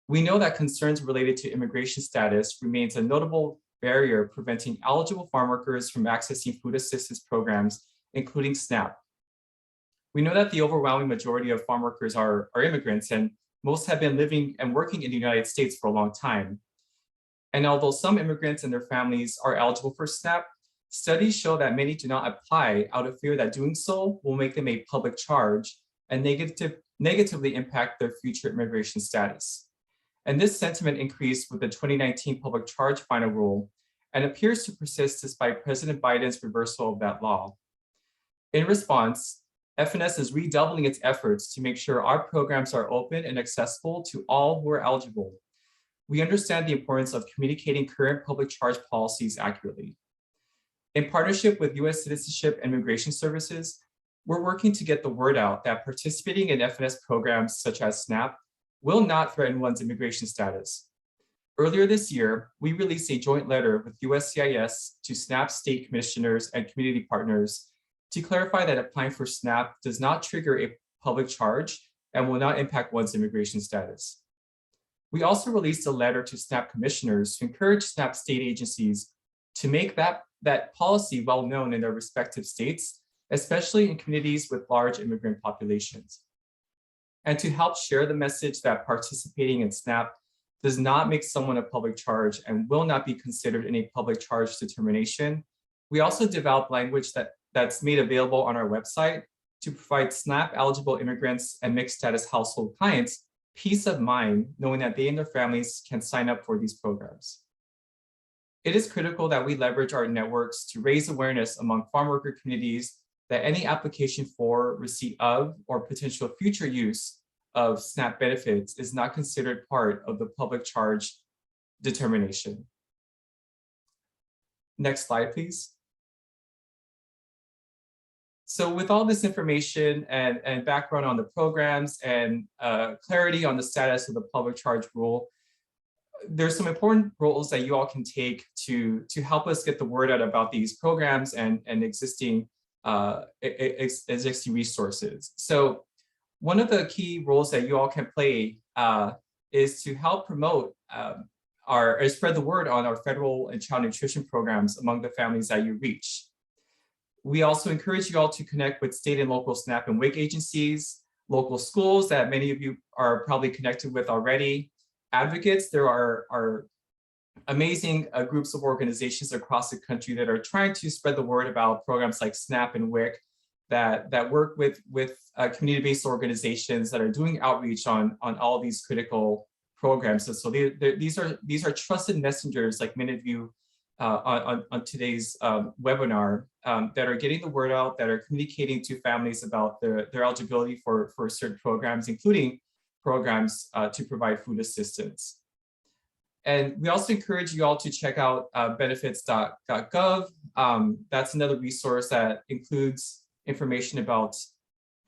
We know that concerns related to immigration status remains a notable barrier preventing eligible farm workers from accessing food assistance programs, including SNAP. We know that the overwhelming majority of farm workers are immigrants, and most have been living and working in the United States for a long time. And although some immigrants and their families are eligible for SNAP, studies show that many do not apply out of fear that doing so will make them a public charge and negatively impact their future immigration status. And this sentiment increased with the 2019 public charge final rule and appears to persist despite President Biden's reversal of that law. In response, FNS is redoubling its efforts to make sure our programs are open and accessible to all who are eligible. We understand the importance of communicating current public charge policies accurately. In partnership with U.S. Citizenship and Immigration Services, we're working to get the word out that participating in FNS programs such as SNAP will not threaten one's immigration status. Earlier this year, we released a joint letter with USCIS to SNAP state commissioners and community partners to clarify that applying for SNAP does not trigger a public charge and will not impact one's immigration status. We also released a letter to SNAP commissioners to encourage SNAP state agencies to make that policy well known in their respective states, especially in communities with large immigrant populations. And to help share the message that participating in SNAP does not make someone a public charge and will not be considered in a public charge determination, we also developed language that's made available on our website to provide SNAP eligible immigrants and mixed status household clients peace of mind knowing that they and their families can sign up for these programs. It is critical that we leverage our networks to raise awareness among farm worker communities that any application for, receipt of, or potential future use of SNAP benefits is not considered part of the public charge determination. Next slide, please. So with all this information and background on the programs and clarity on the status of the public charge rule, there's some important roles that you all can take to help us get the word out about these programs and existing resources. So one of the key roles that you all can play is to help promote or spread the word on our federal and child nutrition programs among the families that you reach. We also encourage you all to connect with state and local SNAP and WIC agencies, local schools that many of you are probably connected with already, advocates. There are amazing groups of organizations across the country that are trying to spread the word about programs like SNAP and WIC that work with community-based organizations that are doing outreach on all these critical programs. So these are trusted messengers, like many of you on today's webinar, that are getting the word out, that are communicating to families about their eligibility for certain programs, including programs to provide food assistance. And we also encourage you all to check out benefits.gov. That's another resource that includes information about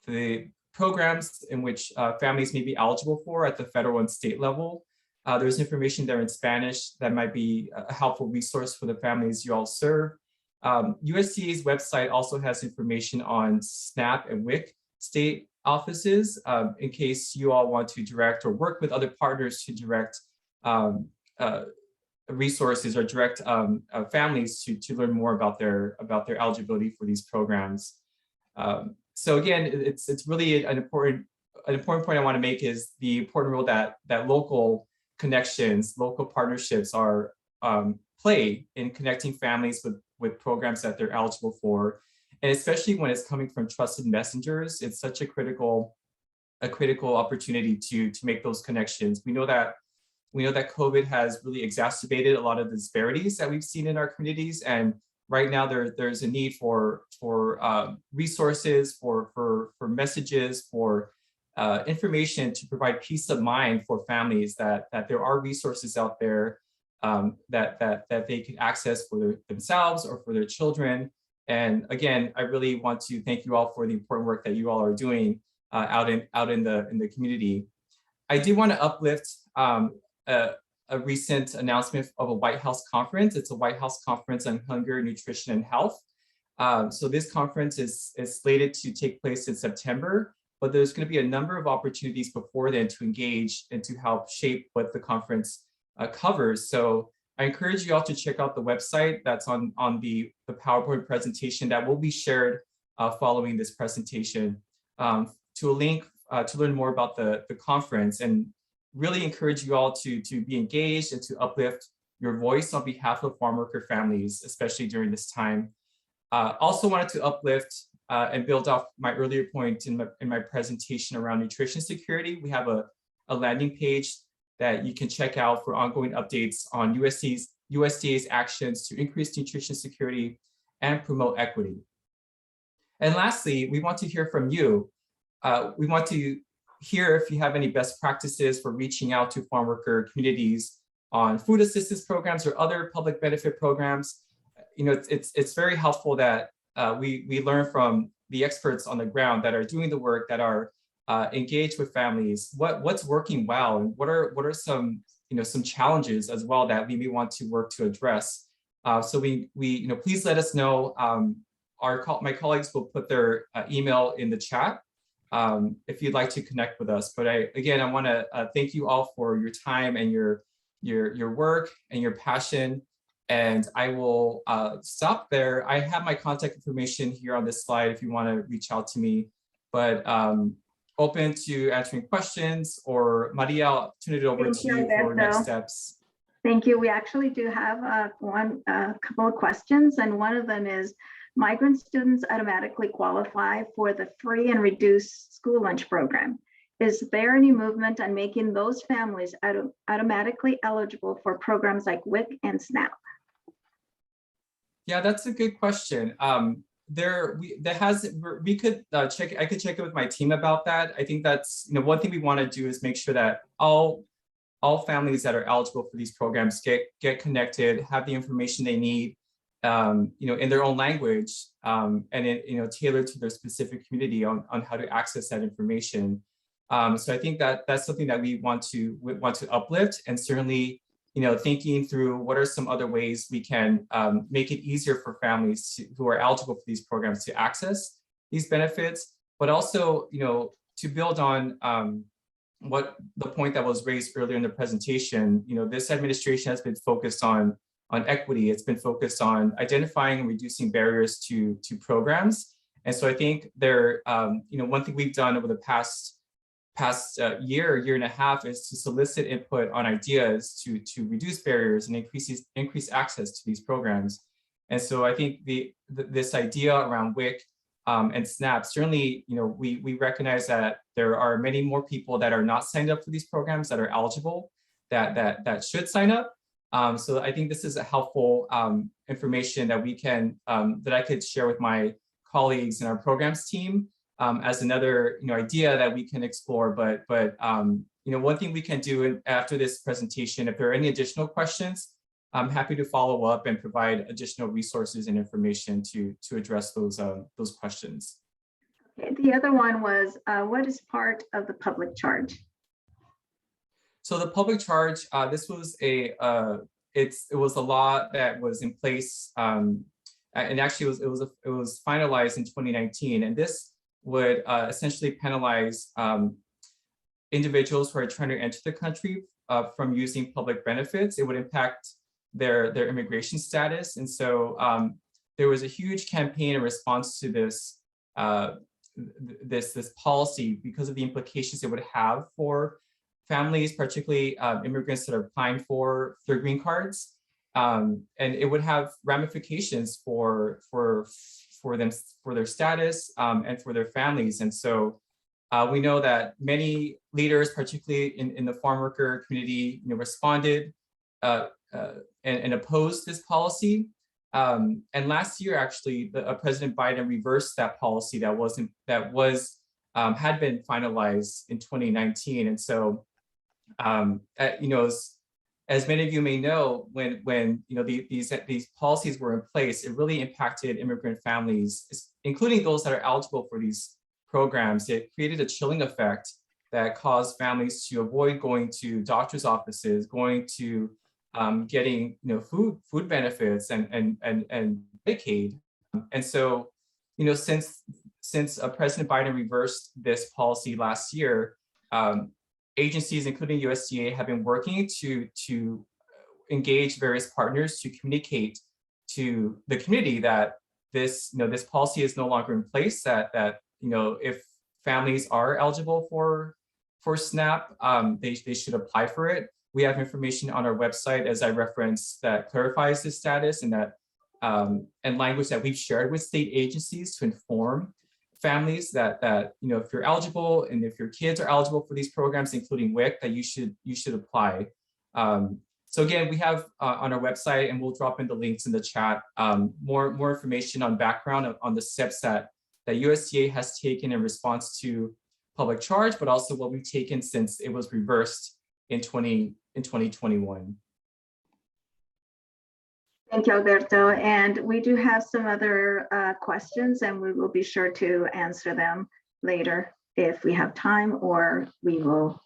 the programs in which families may be eligible for at the federal and state level. There's information there in Spanish that might be a helpful resource for the families you all serve. USDA's website also has information on SNAP and WIC state offices in case you all want to direct or work with other partners to direct resources or direct families to learn more about their eligibility for these programs. So again, it's really an important point I want to make is the important role that local connections, local partnerships are play in connecting families with programs that they're eligible for, and especially when it's coming from trusted messengers, it's such a critical opportunity to make those connections. We know that COVID has really exacerbated a lot of the disparities that we've seen in our communities, and right now there's a need for resources, for messages, for information to provide peace of mind for families that there are resources out there that they can access for themselves or for their children. And again, I really want to thank you all for the important work that you all are doing out in the community. I do want to uplift a recent announcement of a White House conference. It's a White House conference on hunger, nutrition, and health. So this conference is slated to take place in September, but there's going to be a number of opportunities before then to engage and to help shape what the conference covers. So I encourage you all to check out the website that's on the PowerPoint presentation that will be shared following this presentation to a link to learn more about the conference, and really encourage you all to be engaged and to uplift your voice on behalf of farm worker families, especially during this time. Also wanted to uplift and build off my earlier point in my presentation around nutrition security. We have a landing page that you can check out for ongoing updates on USDA's actions to increase nutrition security and promote equity. And lastly, we want to hear from you. We want to hear if you have any best practices for reaching out to farm worker communities on food assistance programs or other public benefit programs. You know, it's very helpful that we learn from the experts on the ground that are doing the work, that are engaged with families, what's working well, and what are some challenges as well that we may want to work to address. So we please let us know. My colleagues will put their email in the chat if you'd like to connect with us. But I want to thank you all for your time and your work and your passion. And I will stop there. I have my contact information here on this slide if you want to reach out to me. But open to answering questions, or Maria, I'll turn it over to you for next steps. Thank you. We actually do have a couple of questions, and one of them is, migrant students automatically qualify for the free and reduced school lunch program. Is there any movement on making those families automatically eligible for programs like WIC and SNAP? Yeah, that's a good question. We could check. I could check it with my team about that. I think that's one thing we want to do is make sure that all families that are eligible for these programs get connected, have the information they need, in their own language, and it, tailored to their specific community on how to access that information. So I think that that's something that we want to uplift, and certainly, thinking through what are some other ways we can make it easier for families who are eligible for these programs to access these benefits, but also, to build on what the point that was raised earlier in the presentation. This administration has been focused on equity. It's been focused on identifying and reducing barriers to programs. And so I think there, one thing we've done over the past year and a half is to solicit input on ideas to reduce barriers and increase access to these programs. And so I think this idea around WIC and SNAP, certainly, we recognize that there are many more people that are not signed up for these programs that are eligible, that should sign up. So I think this is a helpful information that we can, that I could share with my colleagues in our programs team as another idea that we can explore. But one thing we can do after this presentation, if there are any additional questions, I'm happy to follow up and provide additional resources and information to address those questions. Okay, the other one was, what is part of the public charge? So the public charge, this was it was a law that was in place, and actually it was finalized in 2019, and this would essentially penalize individuals who are trying to enter the country from using public benefits. It would impact their immigration status, and so there was a huge campaign in response to this this policy because of the implications it would have for families, particularly immigrants that are applying for their green cards, and it would have ramifications for them, for their status, and for their families. And so we know that many leaders, particularly in the farm worker community, responded and opposed this policy. And last year, actually, President Biden reversed that policy that had been finalized in 2019. And so, as many of you may know, when these policies were in place, it really impacted immigrant families, including those that are eligible for these programs. It created a chilling effect that caused families to avoid going to doctor's offices, going to getting food benefits and Medicaid. And so, since President Biden reversed this policy last year, agencies, including USDA, have been working to engage various partners to communicate to the community that this policy is no longer in place, that if families are eligible for SNAP, they should apply for it. We have information on our website, as I referenced, that clarifies this status, and that and language that we've shared with state agencies to inform families that if you're eligible and if your kids are eligible for these programs, including WIC, that you should apply. So again, we have on our website, and we'll drop in the links in the chat, more information on background on the steps that USDA has taken in response to public charge, but also what we've taken since it was reversed in 2021. Thank you, Alberto. And we do have some other questions, and we will be sure to answer them later if we have time, or we will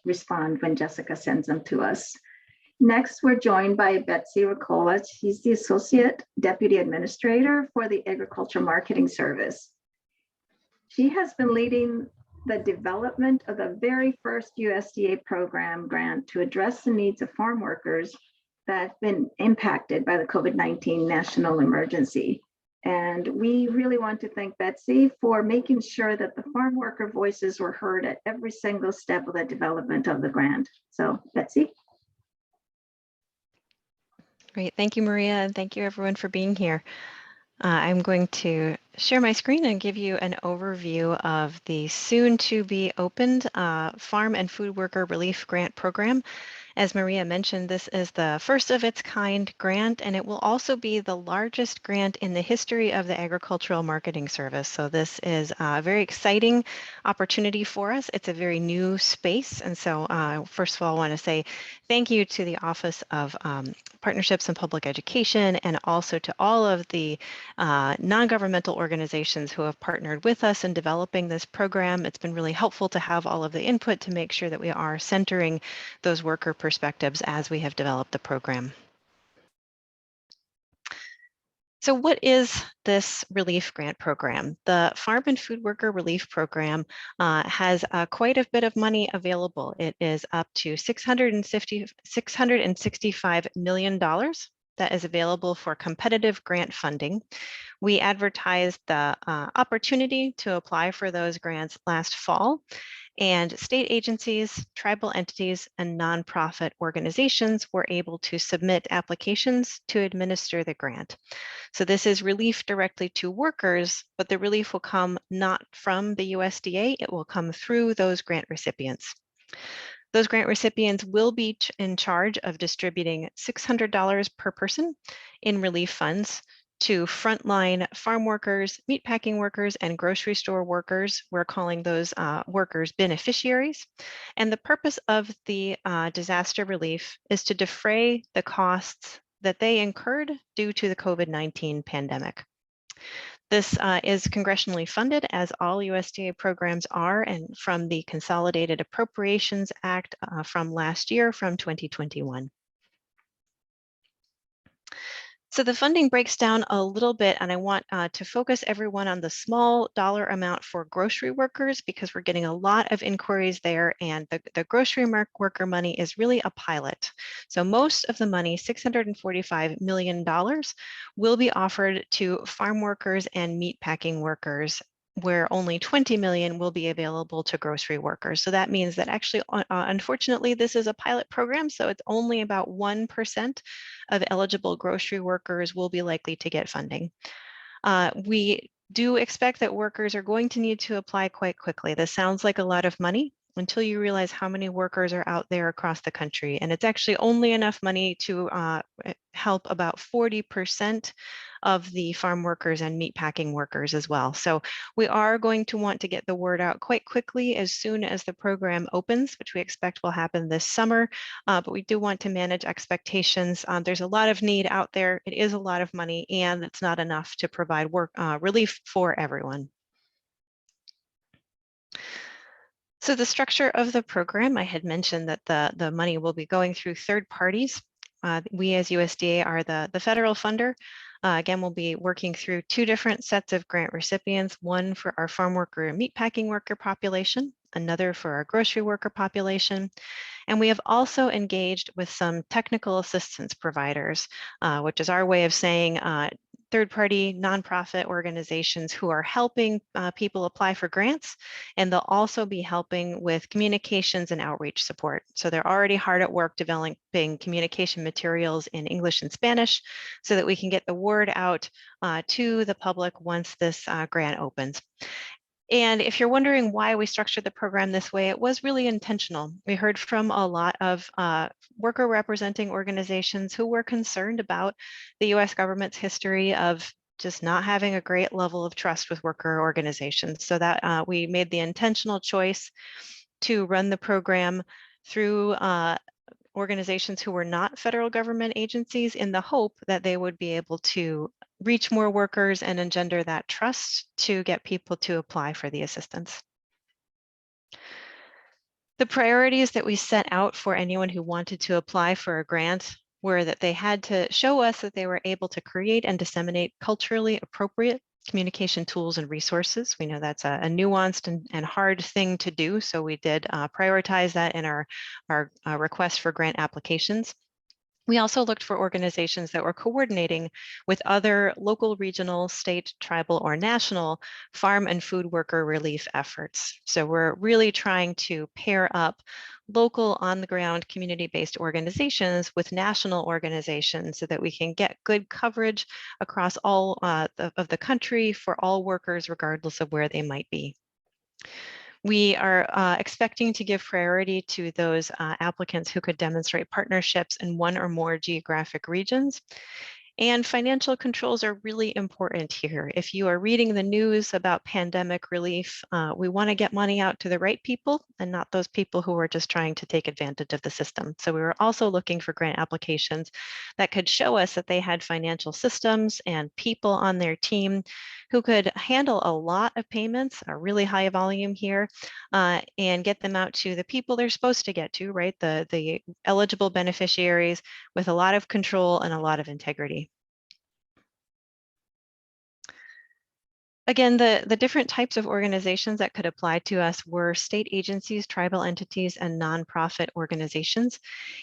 respond when Jessica sends them to us. Next, we're joined by Betsy Ricola. She's the Associate Deputy Administrator for the Agriculture Marketing Service. She has been leading the development of the very first USDA program grant to address the needs of farm workers that have been impacted by the COVID-19 national emergency. And we really want to thank Betsy for making sure that the farm worker voices were heard at every single step of the development of the grant. So, Betsy. Great, thank you, Maria, and thank you everyone for being here. I'm going to share my screen and give you an overview of the soon to be opened Farm and Food Worker Relief Grant Program. As Maria mentioned, this is the first of its kind grant, and it will also be the largest grant in the history of the Agricultural Marketing Service. So this is a very exciting opportunity for us. It's a very new space. And so first of all, I want to say thank you to the Office of Partnerships and Public Education, and also to all of the non-governmental organizations who have partnered with us in developing this program. It's been really helpful to have all of the input to make sure that we are centering those worker perspectives as we have developed the program. So what is this relief grant program? The Farm and Food Worker Relief Program has quite a bit of money available. It is up to $665 million that is available for competitive grant funding. We advertised the opportunity to apply for those grants last fall, and state agencies, tribal entities, and nonprofit organizations were able to submit applications to administer the grant. So this is relief directly to workers, but the relief will come not from the USDA, it will come through those grant recipients. Those grant recipients will be in charge of distributing $600 per person in relief funds to frontline farm workers, meatpacking workers, and grocery store workers. We're calling those workers beneficiaries. And the purpose of the disaster relief is to defray the costs that they incurred due to the COVID-19 pandemic. This is congressionally funded, as all USDA programs are, and from the Consolidated Appropriations Act from last year, from 2021. So the funding breaks down a little bit, and I want to focus everyone on the small dollar amount for grocery workers, because we're getting a lot of inquiries there, and the grocery worker money is really a pilot. So most of the money, $645 million, will be offered to farm workers and meatpacking workers, where only 20 million will be available to grocery workers. So that means that actually, unfortunately, this is a pilot program, so it's only about 1% of eligible grocery workers will be likely to get funding. We do expect that workers are going to need to apply quite quickly. This sounds like a lot of money until you realize how many workers are out there across the country. And it's actually only enough money to help about 40% of the farm workers and meatpacking workers as well. So we are going to want to get the word out quite quickly as soon as the program opens, which we expect will happen this summer, but we do want to manage expectations. There's a lot of need out there. It is a lot of money, and it's not enough to provide relief for everyone. So the structure of the program, I had mentioned that the money will be going through third parties. We as USDA are the federal funder. Again, we'll be working through two different sets of grant recipients, one for our farm worker and meatpacking worker population, another for our grocery worker population. And we have also engaged with some technical assistance providers, which is our way of saying third-party nonprofit organizations who are helping people apply for grants, and they'll also be helping with communications and outreach support. So they're already hard at work developing communication materials in English and Spanish so that we can get the word out to the public once this grant opens. And if you're wondering why we structured the program this way, it was really intentional. We heard from a lot of worker representing organizations who were concerned about the US government's history of just not having a great level of trust with worker organizations. So that we made the intentional choice to run the program through organizations who were not federal government agencies, in the hope that they would be able to reach more workers and engender that trust to get people to apply for the assistance. The priorities that we set out for anyone who wanted to apply for a grant were that they had to show us that they were able to create and disseminate culturally appropriate communication tools and resources. We know that's a nuanced and hard thing to do, so we did prioritize that in our request for grant applications. We also looked for organizations that were coordinating with other local, regional, state, tribal, or national farm and food worker relief efforts. So we're really trying to pair up local, on-the-ground, community-based organizations with national organizations so that we can get good coverage across all of the country for all workers, regardless of where they might be. We are expecting to give priority to those applicants who could demonstrate partnerships in one or more geographic regions. And financial controls are really important here. If you are reading the news about pandemic relief, we want to get money out to the right people and not those people who are just trying to take advantage of the system. So we were also looking for grant applications that could show us that they had financial systems and people on their team who could handle a lot of payments, a really high volume here, and get them out to the people they're supposed to get to, right? The eligible beneficiaries with a lot of control and a lot of integrity. Again, the different types of organizations that could apply to us were state agencies, tribal entities, and nonprofit organizations.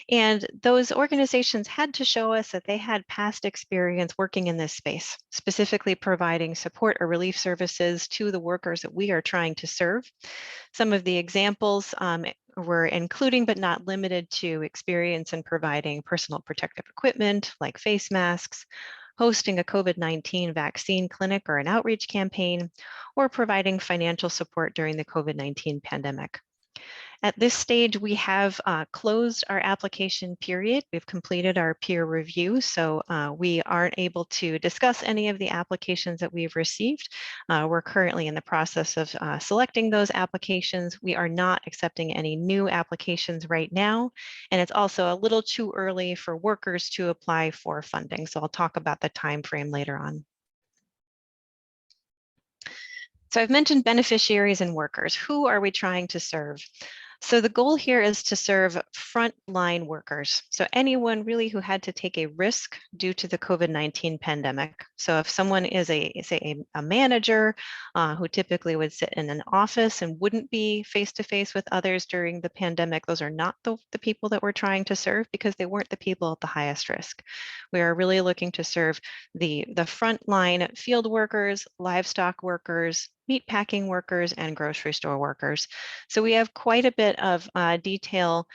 And those organizations had to show us that they had past experience working in this space, specifically providing support or relief services to the workers that we are trying to serve. Some of the examples were including but not limited to experience in providing personal protective equipment like face masks, hosting a COVID-19 vaccine clinic or an outreach campaign, or providing financial support during the COVID-19 pandemic. At this stage, we have closed our application period. We've completed our peer review, so we aren't able to discuss any of the applications that we've received. We're currently in the process of selecting those applications. We are not accepting any new applications right now, and it's also a little too early for workers to apply for funding. So I'll talk about the time frame later on. So I've mentioned beneficiaries and workers. Who are we trying to serve? So the goal here is to serve frontline workers. So anyone really who had to take a risk due to the COVID-19 pandemic. So if someone is say a manager who typically would sit in an office and wouldn't be face-to-face with others during the pandemic, those are not the people that we're trying to serve because they weren't the people at the highest risk. We are really looking to serve the frontline field workers, livestock workers, meat packing workers, and grocery store workers. So we have quite a bit of detail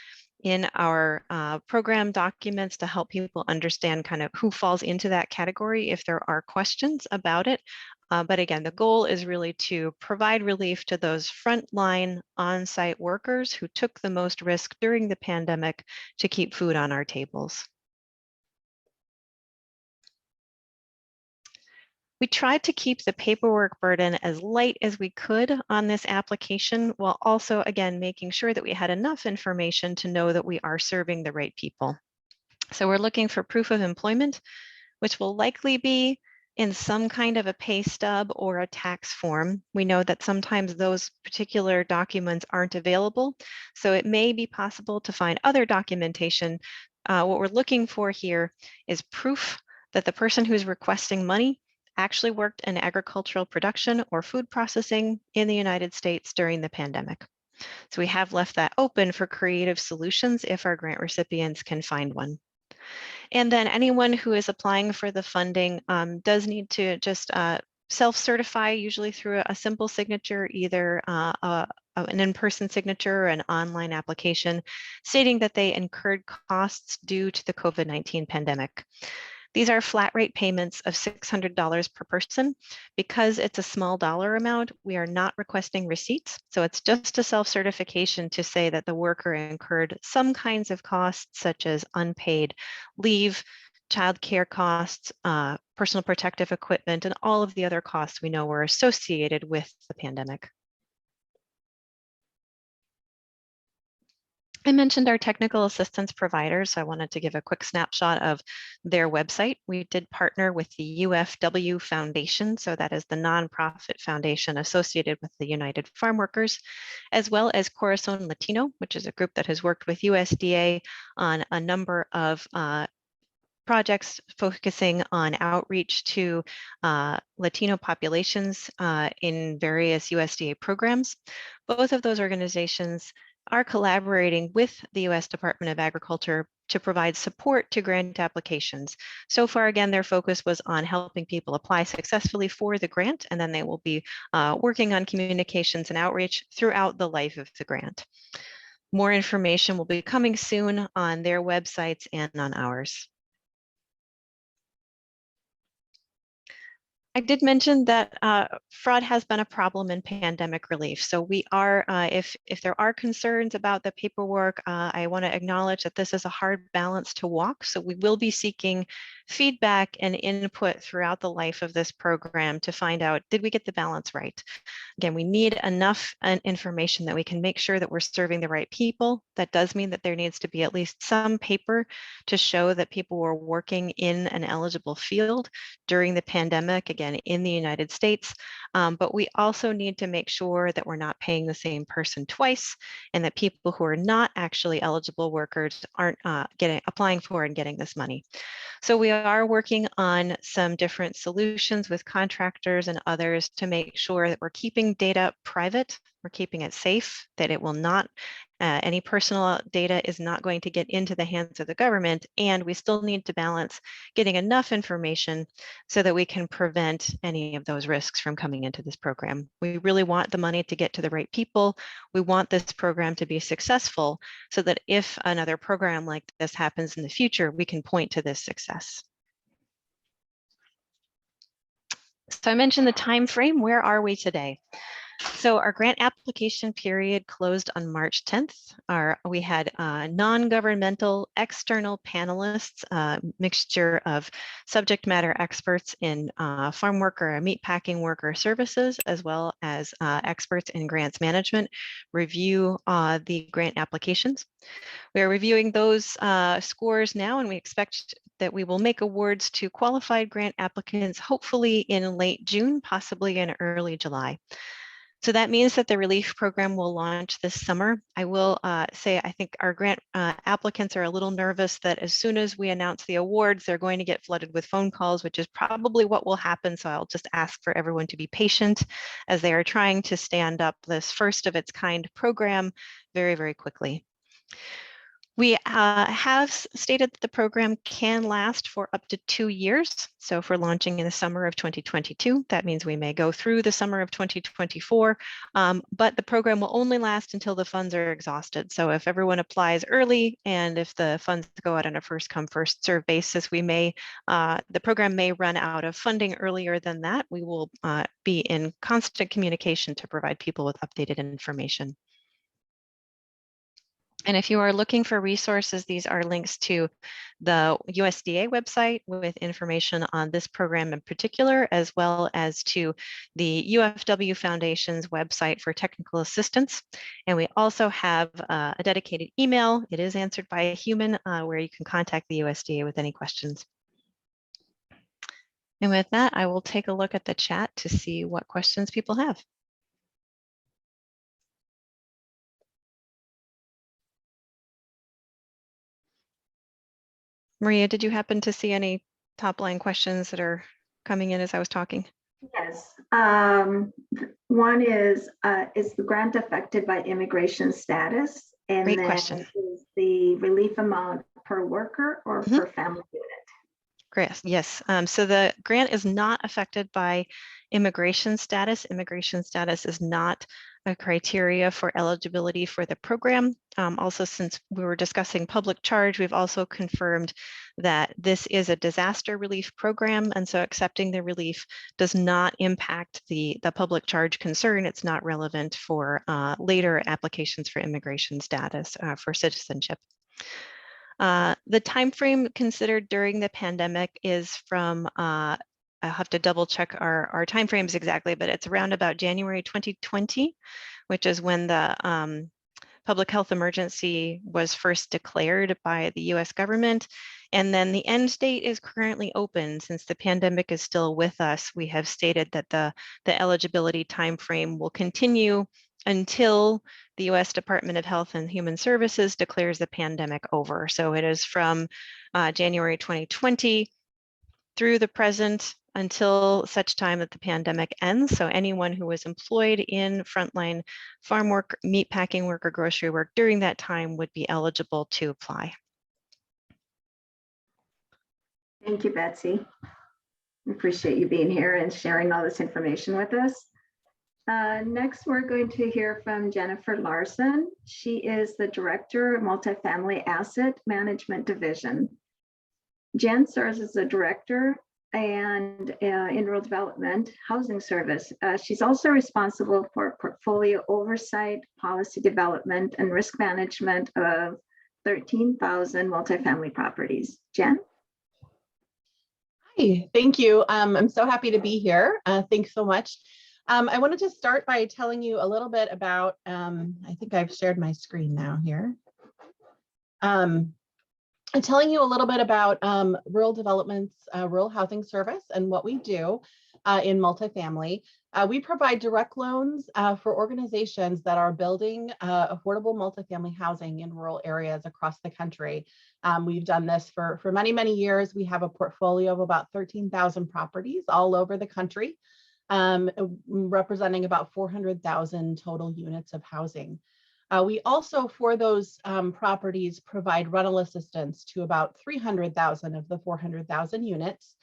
in our program documents to help people understand kind of who falls into that category if there are questions about it. But again, the goal is really to provide relief to those frontline on-site workers who took the most risk during the pandemic to keep food on our tables. We tried to keep the paperwork burden as light as we could on this application, while also, again, making sure that we had enough information to know that we are serving the right people. So we're looking for proof of employment, which will likely be in some kind of a pay stub or a tax form. We know that sometimes those particular documents aren't available, so it may be possible to find other documentation. What we're looking for here is proof that the person who's requesting money actually worked in agricultural production or food processing in the United States during the pandemic. So we have left that open for creative solutions if our grant recipients can find one. And then anyone who is applying for the funding does need to just self-certify, usually through a simple signature, either an in-person signature or an online application, stating that they incurred costs due to the COVID-19 pandemic. These are flat rate payments of $600 per person. Because it's a small dollar amount, we are not requesting receipts. So it's just a self-certification to say that the worker incurred some kinds of costs, such as unpaid leave, childcare costs, personal protective equipment, and all of the other costs we know were associated with the pandemic. I mentioned our technical assistance providers, so I wanted to give a quick snapshot of their website. We did partner with the UFW Foundation, so that is the nonprofit foundation associated with the United Farm Workers, as well as Corazon Latino, which is a group that has worked with USDA on a number of projects focusing on outreach to Latino populations in various USDA programs. Both of those organizations are collaborating with the U.S. Department of Agriculture to provide support to grant applications. So far, again, their focus was on helping people apply successfully for the grant, and then they will be working on communications and outreach throughout the life of the grant. More information will be coming soon on their websites and on ours. I did mention that fraud has been a problem in pandemic relief. So we are, if there are concerns about the paperwork, I want to acknowledge that this is a hard balance to walk. So we will be seeking feedback and input throughout the life of this program to find out, did we get the balance right? Again, we need enough information that we can make sure that we're serving the right people. That does mean that there needs to be at least some paper to show that people were working in an eligible field during the pandemic, again, in the United States. But we also need to make sure that we're not paying the same person twice, and that people who are not actually eligible workers aren't applying for and getting this money. So we are working on some different solutions with contractors and others to make sure that we're keeping data private, we're keeping it safe, that it will not, any personal data is not going to get into the hands of the government, and we still need to balance getting enough information so that we can prevent any of those risks from coming into this program. We really want the money to get to the right people. We want this program to be successful so that if another program like this happens in the future, we can point to this success. So I mentioned the time frame. Where are we today? So our grant application period closed on March 10th. We had non-governmental external panelists, mixture of subject matter experts in farm worker and meat packing worker services, as well as experts in grants management, review the grant applications. We are reviewing those scores now, and we expect that we will make awards to qualified grant applicants, hopefully in late June, possibly in early July. So that means that the relief program will launch this summer. I will say, I think our grant applicants are a little nervous that as soon as we announce the awards, they're going to get flooded with phone calls, which is probably what will happen. So I'll just ask for everyone to be patient as they are trying to stand up this first of its kind program very, very quickly. We have stated that the program can last for up to 2 years. So if we're launching in the summer of 2022, that means we may go through the summer of 2024, but the program will only last until the funds are exhausted. So if everyone applies early and if the funds go out on a first come, first serve basis, the program may run out of funding earlier than that. We will be in constant communication to provide people with updated information. And if you are looking for resources, these are links to the USDA website with information on this program in particular, as well as to the UFW Foundation's website for technical assistance. And we also have a dedicated email. It is answered by a human where you can contact the USDA with any questions. And with that, I will take a look at the chat to see what questions people have. Maria, did you happen to see any top line questions that are coming in as I was talking? Yes. One is the grant affected by immigration status? And Great then question. Is the relief amount per worker or per family unit? Great. Yes. So the grant is not affected by immigration status. Immigration status is not a criteria for eligibility for the program. Also, since we were discussing public charge, we've also confirmed that this is a disaster relief program. And so accepting the relief does not impact the public charge concern. It's not relevant for later applications for immigration status for citizenship. The timeframe considered during the pandemic is from, I'll have to double check our timeframes exactly, but it's around about January 2020, which is when the public health emergency was first declared by the US government. And then the end date is currently open. Since the pandemic is still with us, we have stated that the eligibility timeframe will continue until the US Department of Health and Human Services declares the pandemic over. So it is from January 2020 through the present until such time that the pandemic ends. So anyone who was employed in frontline farm work, meat packing work, or grocery work during that time would be eligible to apply. Thank you, Betsy. We appreciate you being here and sharing all this information with us. Next, we're going to hear from Jennifer Larson. She is the Director of Multifamily Asset Management Division. Jen serves as the Director and in rural development housing service. She's also responsible for portfolio oversight, policy development, and risk management of 13,000 multifamily properties. Jen? Hi, thank you. I'm so happy to be here. Thanks so much. I wanted to start by telling you a little bit about, I think I've shared my screen now here. I'm telling you a little bit about rural development's rural housing service and what we do in multifamily. We provide direct loans for organizations that are building affordable multifamily housing in rural areas across the country. We've done this for many, many years. We have a portfolio of about 13,000 properties all over the country, representing about 400,000 total units of housing. We also, for those properties, provide rental assistance to about 300,000 of the 400,000 units.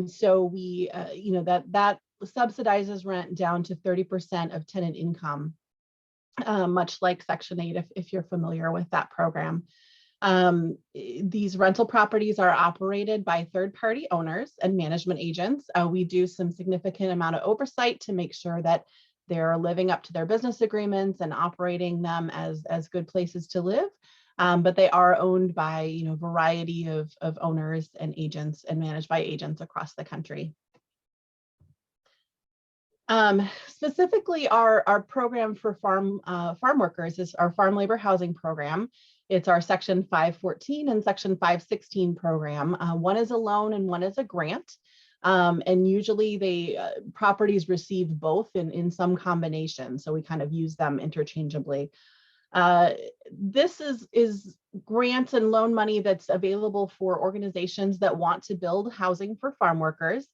So we, that subsidizes rent down to 30% of tenant income, much like Section 8, if you're familiar with that program. These rental properties are operated by third-party owners and management agents. We do some significant amount of oversight to make sure that they're living up to their business agreements and operating them as good places to live. But they are owned by a variety of owners and agents and managed by agents across the country. Specifically, our program for farm workers is our farm labor housing program. It's our Section 514 and Section 516 program. One is a loan and one is a grant. And usually properties receive both in some combination. So we kind of use them interchangeably. This is grants and loan money that's available for organizations that want to build housing for farm workers.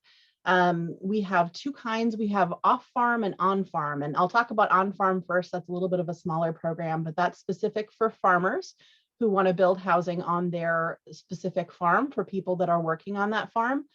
We have two kinds. We have off-farm and on-farm. And I'll talk about on-farm first. That's a little bit of a smaller program, but that's specific for farmers who want to build housing on their specific farm for people that are working on that farm.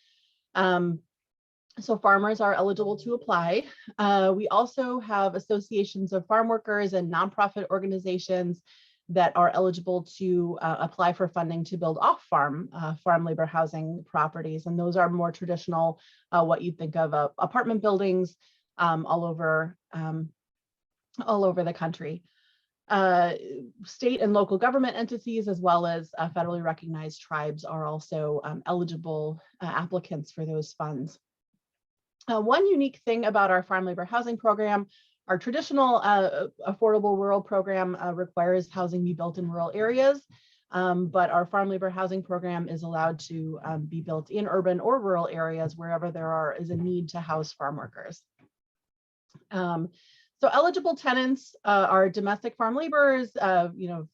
So farmers are eligible to apply. We also have associations of farm workers and nonprofit organizations that are eligible to apply for funding to build off-farm farm labor housing properties. And those are more traditional, what you'd think of apartment buildings all over the country. State and local government entities, as well as federally recognized tribes, are also eligible applicants for those funds. One unique thing about our farm labor housing program, our traditional affordable rural program requires housing be built in rural areas, but our farm labor housing program is allowed to be built in urban or rural areas wherever there is a need to house farm workers. So eligible tenants are domestic farm laborers,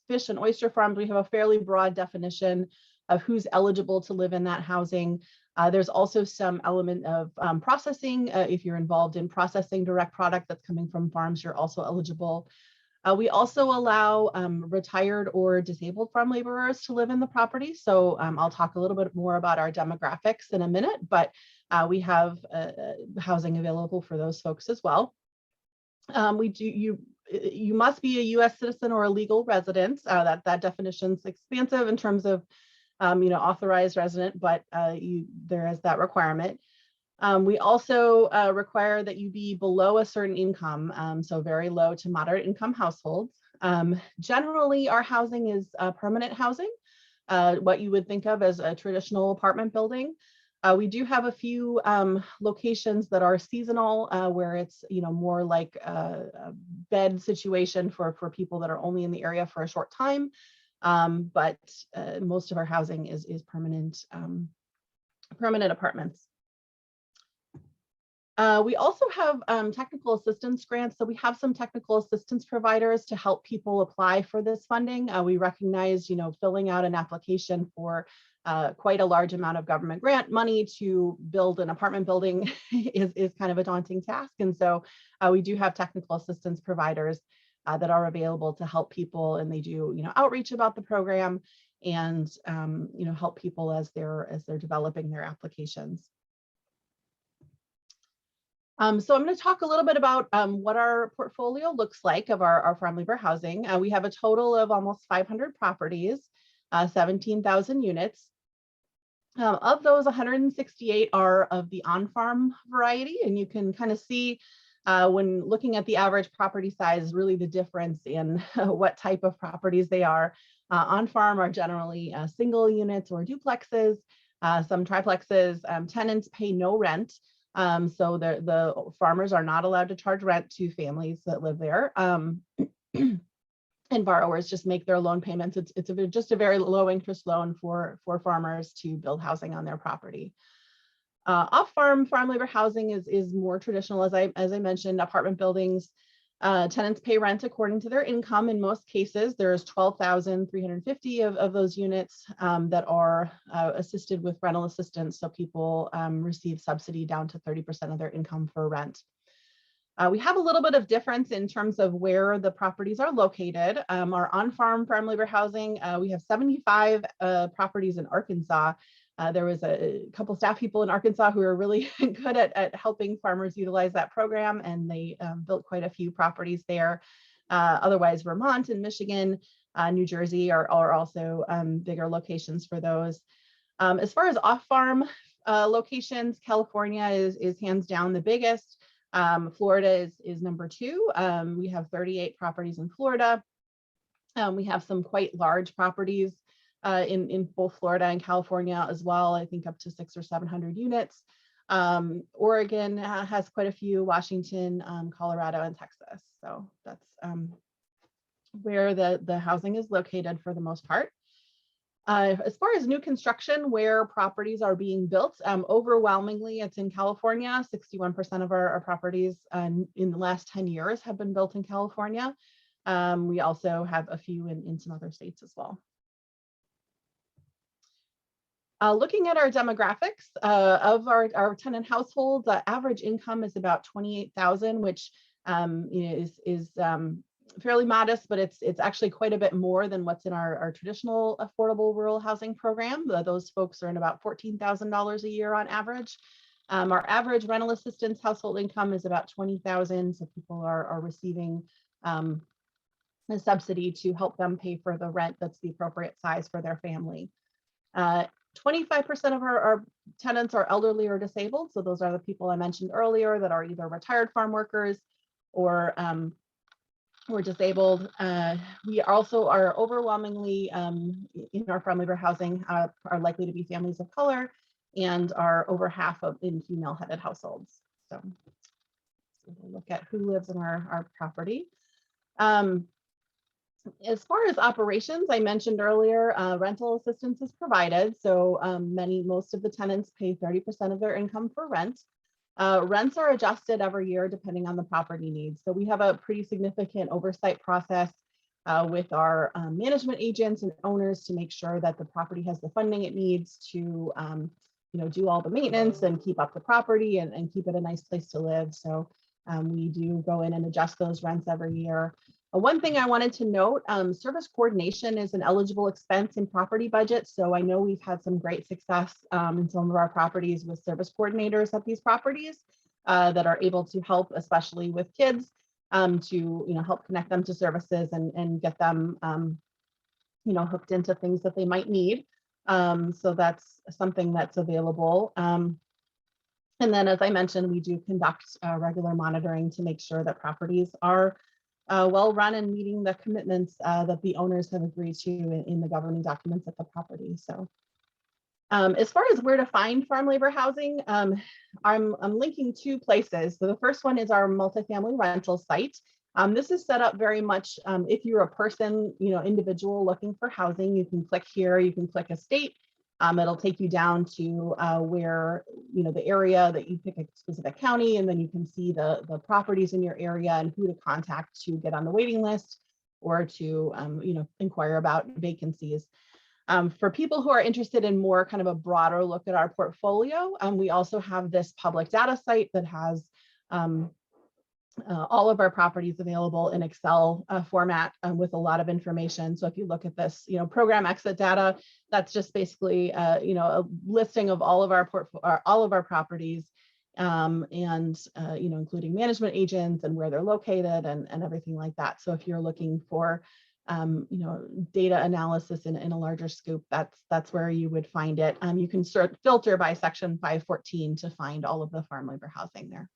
fish and oyster farms. We have a fairly broad definition of who's eligible to live in that housing. There's also some element of processing. If you're involved in processing direct product that's coming from farms, you're also eligible. We also allow retired or disabled farm laborers to live in the property. So I'll talk a little bit more about our demographics in a minute, but we have housing available for those folks as well. You must be a U.S. citizen or a legal resident. That definition is expansive in terms of authorized resident, but there is that requirement. We also require that you be below a certain income, so very low to moderate income households. Generally, our housing is permanent housing, what you would think of as a traditional apartment building. We do have a few locations that are seasonal, where it's more like a bed situation for people that are only in the area for a short time. But most of our housing is permanent apartments. We also have technical assistance grants. So we have some technical assistance providers to help people apply for this funding. We recognize, filling out an application for quite a large amount of government grant money to build an apartment building is kind of a daunting task. And so we do have technical assistance providers that are available to help people, and they do outreach about the program and help people as they're developing their applications. So I'm going to talk a little bit about what our portfolio looks like of our farm labor housing. We have a total of almost 500 properties, 17,000 units. Of those, 168 are of the on-farm variety, and you can kind of see when looking at the average property size, really the difference in what type of properties they are. On-farm are generally single units or duplexes, some triplexes. Tenants pay no rent, so the farmers are not allowed to charge rent to families that live there. And borrowers just make their loan payments. It's just a very low interest loan for farmers to build housing on their property. Off-farm farm labor housing is more traditional, as I mentioned. Apartment buildings, tenants pay rent according to their income. In most cases, there's 12,350 of those units that are assisted with rental assistance. So people receive subsidy down to 30% of their income for rent. We have a little bit of difference in terms of where the properties are located. Our on-farm farm labor housing, we have 75 properties in Arkansas. There was a couple staff people in Arkansas who are really good at helping farmers utilize that program, and they built quite a few properties there. Otherwise, Vermont and Michigan, New Jersey are also bigger locations for those. As far as off-farm locations, California is hands down the biggest. Florida is number 2. We have 38 properties in Florida. We have some quite large properties in both Florida and California as well, I think up to 600 or 700 units. Oregon has quite a few, Washington, Colorado, and Texas. So that's where the housing is located for the most part. As far as new construction, where properties are being built, overwhelmingly it's in California. 61% of our properties in the last 10 years have been built in California. We also have a few in some other states as well. Looking at our demographics of our tenant households, average income is about $28,000, which is fairly modest, but it's actually quite a bit more than what's in our traditional affordable rural housing program. Those folks earn about $14,000 a year on average. Our average rental assistance household income is about $20,000, so people are receiving a subsidy to help them pay for the rent that's the appropriate size for their family. 25% of our tenants are elderly or disabled, so those are the people I mentioned earlier that are either retired farm workers or disabled. We also are overwhelmingly in our farm labor housing are likely to be families of color, and are over half in female-headed households. So we'll look at who lives in our property. As far as operations, I mentioned earlier, rental assistance is provided. So most of the tenants pay 30% of their income for rent. Rents are adjusted every year depending on the property needs. So we have a pretty significant oversight process with our management agents and owners to make sure that the property has the funding it needs to do all the maintenance and keep up the property and keep it a nice place to live. So we do go in and adjust those rents every year. One thing I wanted to note, service coordination is an eligible expense in property budgets. So I know we've had some great success in some of our properties with service coordinators at these properties that are able to help, especially with kids, to help connect them to services and get them hooked into things that they might need. So that's something that's available. And then, as I mentioned, we do conduct regular monitoring to make sure that properties are well run and meeting the commitments that the owners have agreed to in the governing documents at the property. So as far as where to find farm labor housing, I'm linking 2 places. So the first one is our multifamily rental site. This is set up very much if you're a person, individual looking for housing, you can click here, you can click a state. It'll take you down to where, the area that you pick a specific county, and then you can see the properties in your area and who to contact to get on the waiting list or to, inquire about vacancies. For people who are interested in more kind of a broader look at our portfolio, we also have this public data site that has all of our properties available in Excel format with a lot of information. So if you look at this, program exit data, that's just basically, a listing of all of our properties, and including management agents and where they're located and everything like that. So if you're looking for data analysis in a larger scope, that's where you would find it. You can filter by section 514 to find all of the farm labor housing there.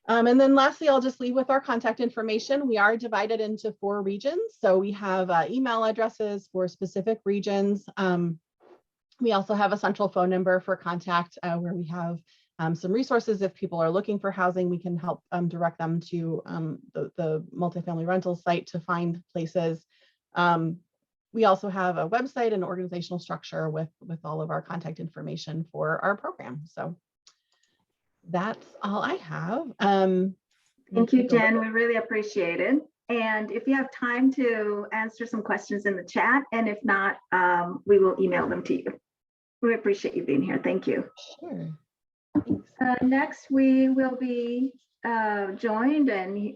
And then lastly, I'll just leave with our contact information. We are divided into 4 regions. So we have email addresses for specific regions. We also have a central phone number for contact where we have some resources. If people are looking for housing, we can help direct them to the multifamily rental site to find places. We also have a website and organizational structure with all of our contact information for our program. So that's all I have. Thank you, Jen. We really appreciate it. And if you have time to answer some questions in the chat, and if not, we will email them to you. We appreciate you being here. Thank you. Sure. Next, we will be joined and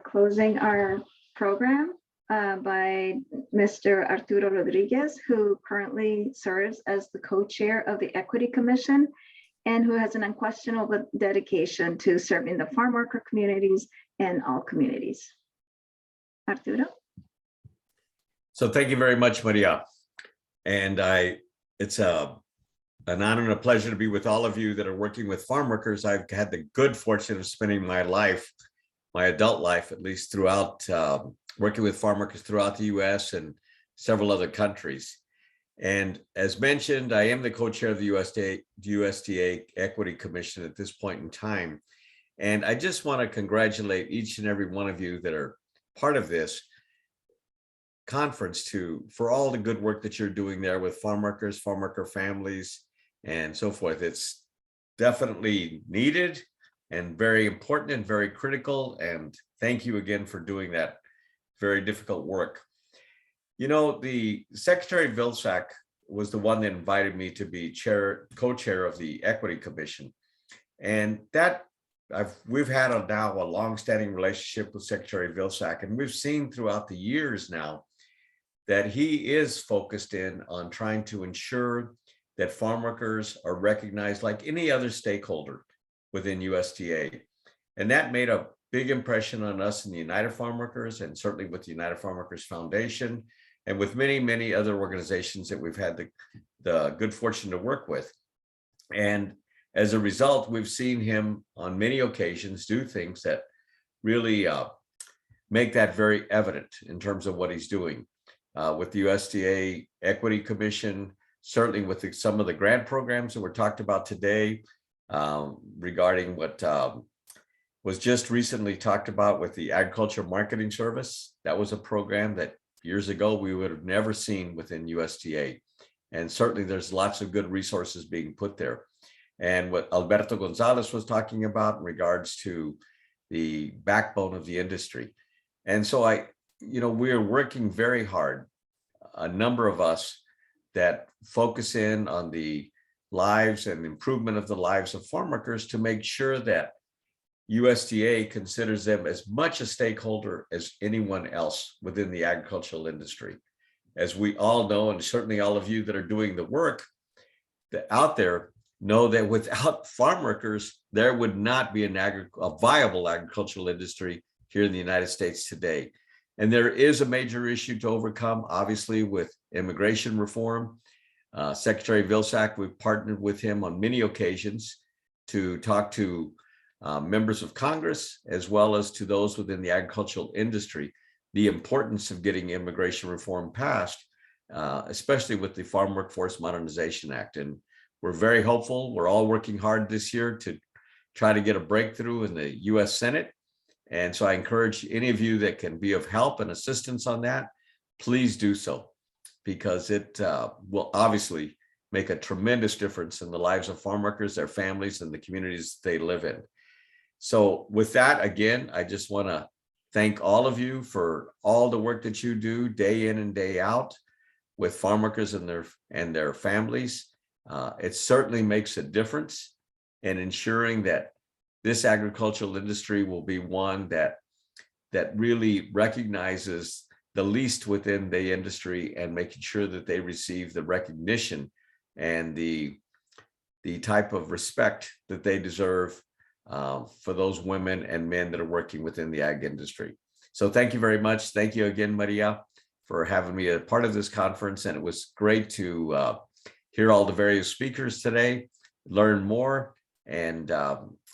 closing our program by Mr. Arturo Rodriguez, who currently serves as the co-chair of the Equity Commission and who has an unquestionable dedication to serving the farm worker communities and all communities. Arturo. So thank you very much, Maria. And it's an honor and a pleasure to be with all of you that are working with farm workers. I've had the good fortune of spending my life, my adult life, at least throughout, working with farm workers throughout the US and several other countries. And as mentioned, I am the co-chair of the USDA Equity Commission at this point in time. And I just want to congratulate each and every one of you that are part of this conference for all the good work that you're doing there with farm workers, farm worker families, and so forth. It's definitely needed and very important and very critical. And thank you again for doing that very difficult work. You know, the Secretary Vilsack was the one that invited me to be co-chair of the Equity Commission. And that we've had now a long-standing relationship with Secretary Vilsack, and we've seen throughout the years now that he is focused in on trying to ensure that farm workers are recognized like any other stakeholder within USDA. And that made a big impression on us in the United Farm Workers, and certainly with the United Farm Workers Foundation, and with many, many other organizations that we've had the good fortune to work with. And as a result, we've seen him on many occasions do things that really make that very evident in terms of what he's doing with the USDA Equity Commission, certainly with some of the grant programs that were talked about today regarding what was just recently talked about with the Agriculture Marketing Service. That was a program that years ago we would have never seen within USDA. And certainly there's lots of good resources being put there. And what Alberto Gonzalez was talking about in regards to the backbone of the industry. And so we're working very hard, a number of us that focus in on the lives and improvement of the lives of farm workers to make sure that USDA considers them as much a stakeholder as anyone else within the agricultural industry. As we all know, and certainly all of you that are doing the work out there know that without farm workers, there would not be a viable agricultural industry here in the United States today. And there is a major issue to overcome, obviously, with immigration reform. Secretary Vilsack, we've partnered with him on many occasions to talk to members of Congress, as well as to those within the agricultural industry, the importance of getting immigration reform passed, especially with the Farm Workforce Modernization Act. And we're very hopeful. We're all working hard this year to try to get a breakthrough in the US Senate. And so I encourage any of you that can be of help and assistance on that, please do so, because it will obviously make a tremendous difference in the lives of farm workers, their families, and the communities they live in. So with that, again, I just want to thank all of you for all the work that you do day in and day out with farm workers and their families. It certainly makes a difference in ensuring that this agricultural industry will be one that really recognizes the least within the industry and making sure that they receive the recognition and the type of respect that they deserve for those women and men that are working within the ag industry. So thank you very much. Thank you again, Maria, for having me a part of this conference. And it was great to hear all the various speakers today, learn more, and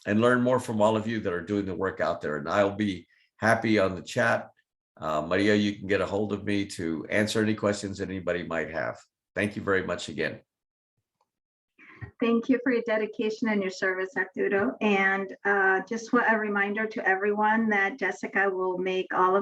learn more from all of you that are doing the work out there. And I'll be happy on the chat. Maria, you can get a hold of me to answer any questions that anybody might have. Thank you very much again. Thank you for your dedication and your service, Arturo. And just a reminder to everyone that Jessica will make all of